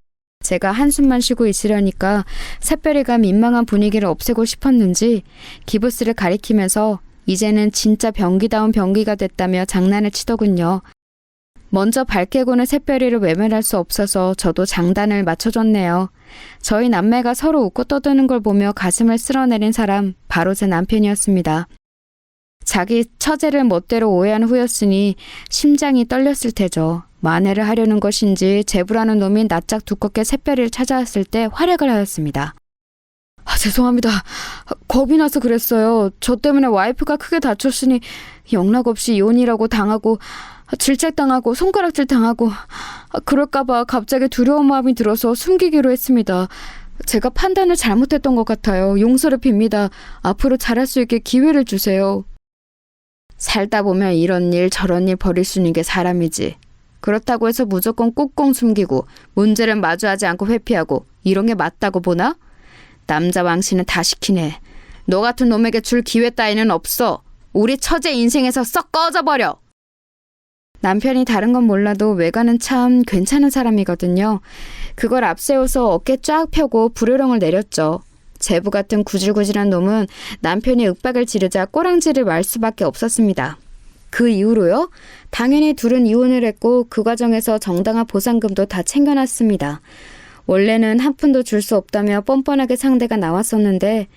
제가 한숨만 쉬고 있으려니까 샛별이가 민망한 분위기를 없애고 싶었는지 기부스를 가리키면서 이제는 진짜 병기다운 병기가 됐다며 장난을 치더군요. 먼저 발깨고는 샛별이를 외면할 수 없어서 저도 장단을 맞춰줬네요. 저희 남매가 서로 웃고 떠드는 걸 보며 가슴을 쓸어내린 사람 바로 제 남편이었습니다. 자기 처제를 멋대로 오해한 후였으니 심장이 떨렸을 테죠. 만회를 하려는 것인지 제부라는 놈이 낯짝 두껍게 샛별이를 찾아왔을 때 활약을 하였습니다. 죄송합니다. 겁이 나서 그랬어요. 저 때문에 와이프가 크게 다쳤으니 영락없이 이혼이라고 당하고 질책당하고 손가락질 당하고 그럴까봐 갑자기 두려운 마음이 들어서 숨기기로 했습니다. 제가 판단을 잘못했던 것 같아요. 용서를 빕니다. 앞으로 잘할 수 있게 기회를 주세요. 살다 보면 이런 일 저런 일 벌일 수 있는 게 사람이지. 그렇다고 해서 무조건 꽁꽁 숨기고 문제를 마주하지 않고 회피하고 이런 게 맞다고 보나? 남자 왕씨는 다 시키네. 너 같은 놈에게 줄 기회 따위는 없어. 우리 처제 인생에서 썩 꺼져버려. 남편이 다른 건 몰라도 외관은 참 괜찮은 사람이거든요. 그걸 앞세워서 어깨 쫙 펴고 불효령을 내렸죠. 제부 같은 구질구질한 놈은 남편이 윽박을 지르자 꼬랑지를 말 수밖에 없었습니다. 그 이후로요? 당연히 둘은 이혼을 했고 그 과정에서 정당한 보상금도 다 챙겨놨습니다. 원래는 한 푼도 줄 수 없다며 뻔뻔하게 상대가 나왔었는데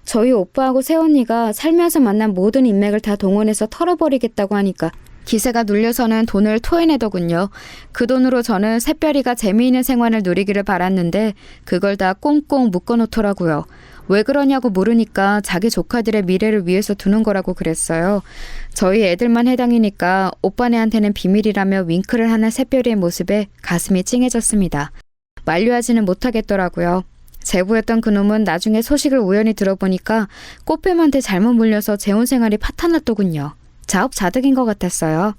저희 오빠하고 새언니가 살면서 만난 모든 인맥을 다 동원해서 털어버리겠다고 하니까 기세가 눌려서는 돈을 토해내더군요. 그 돈으로 저는 샛별이가 재미있는 생활을 누리기를 바랐는데 그걸 다 꽁꽁 묶어놓더라고요. 왜 그러냐고 물으니까 자기 조카들의 미래를 위해서 두는 거라고 그랬어요. 저희 애들만 해당이니까 오빠네한테는 비밀이라며 윙크를 하는 샛별이의 모습에 가슴이 찡해졌습니다. 만류하지는 못하겠더라고요. 제부였던 그놈은 나중에 소식을 우연히 들어보니까 꽃뱀한테 잘못 물려서 재혼 생활이 파탄났더군요. 자업자득인 것 같았어요.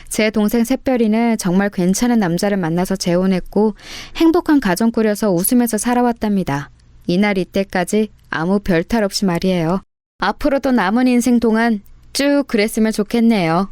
제 동생 샛별이는 정말 괜찮은 남자를 만나서 재혼했고 행복한 가정 꾸려서 웃으면서 살아왔답니다. 이날 이때까지 아무 별탈 없이 말이에요. 앞으로도 남은 인생 동안 쭉 그랬으면 좋겠네요.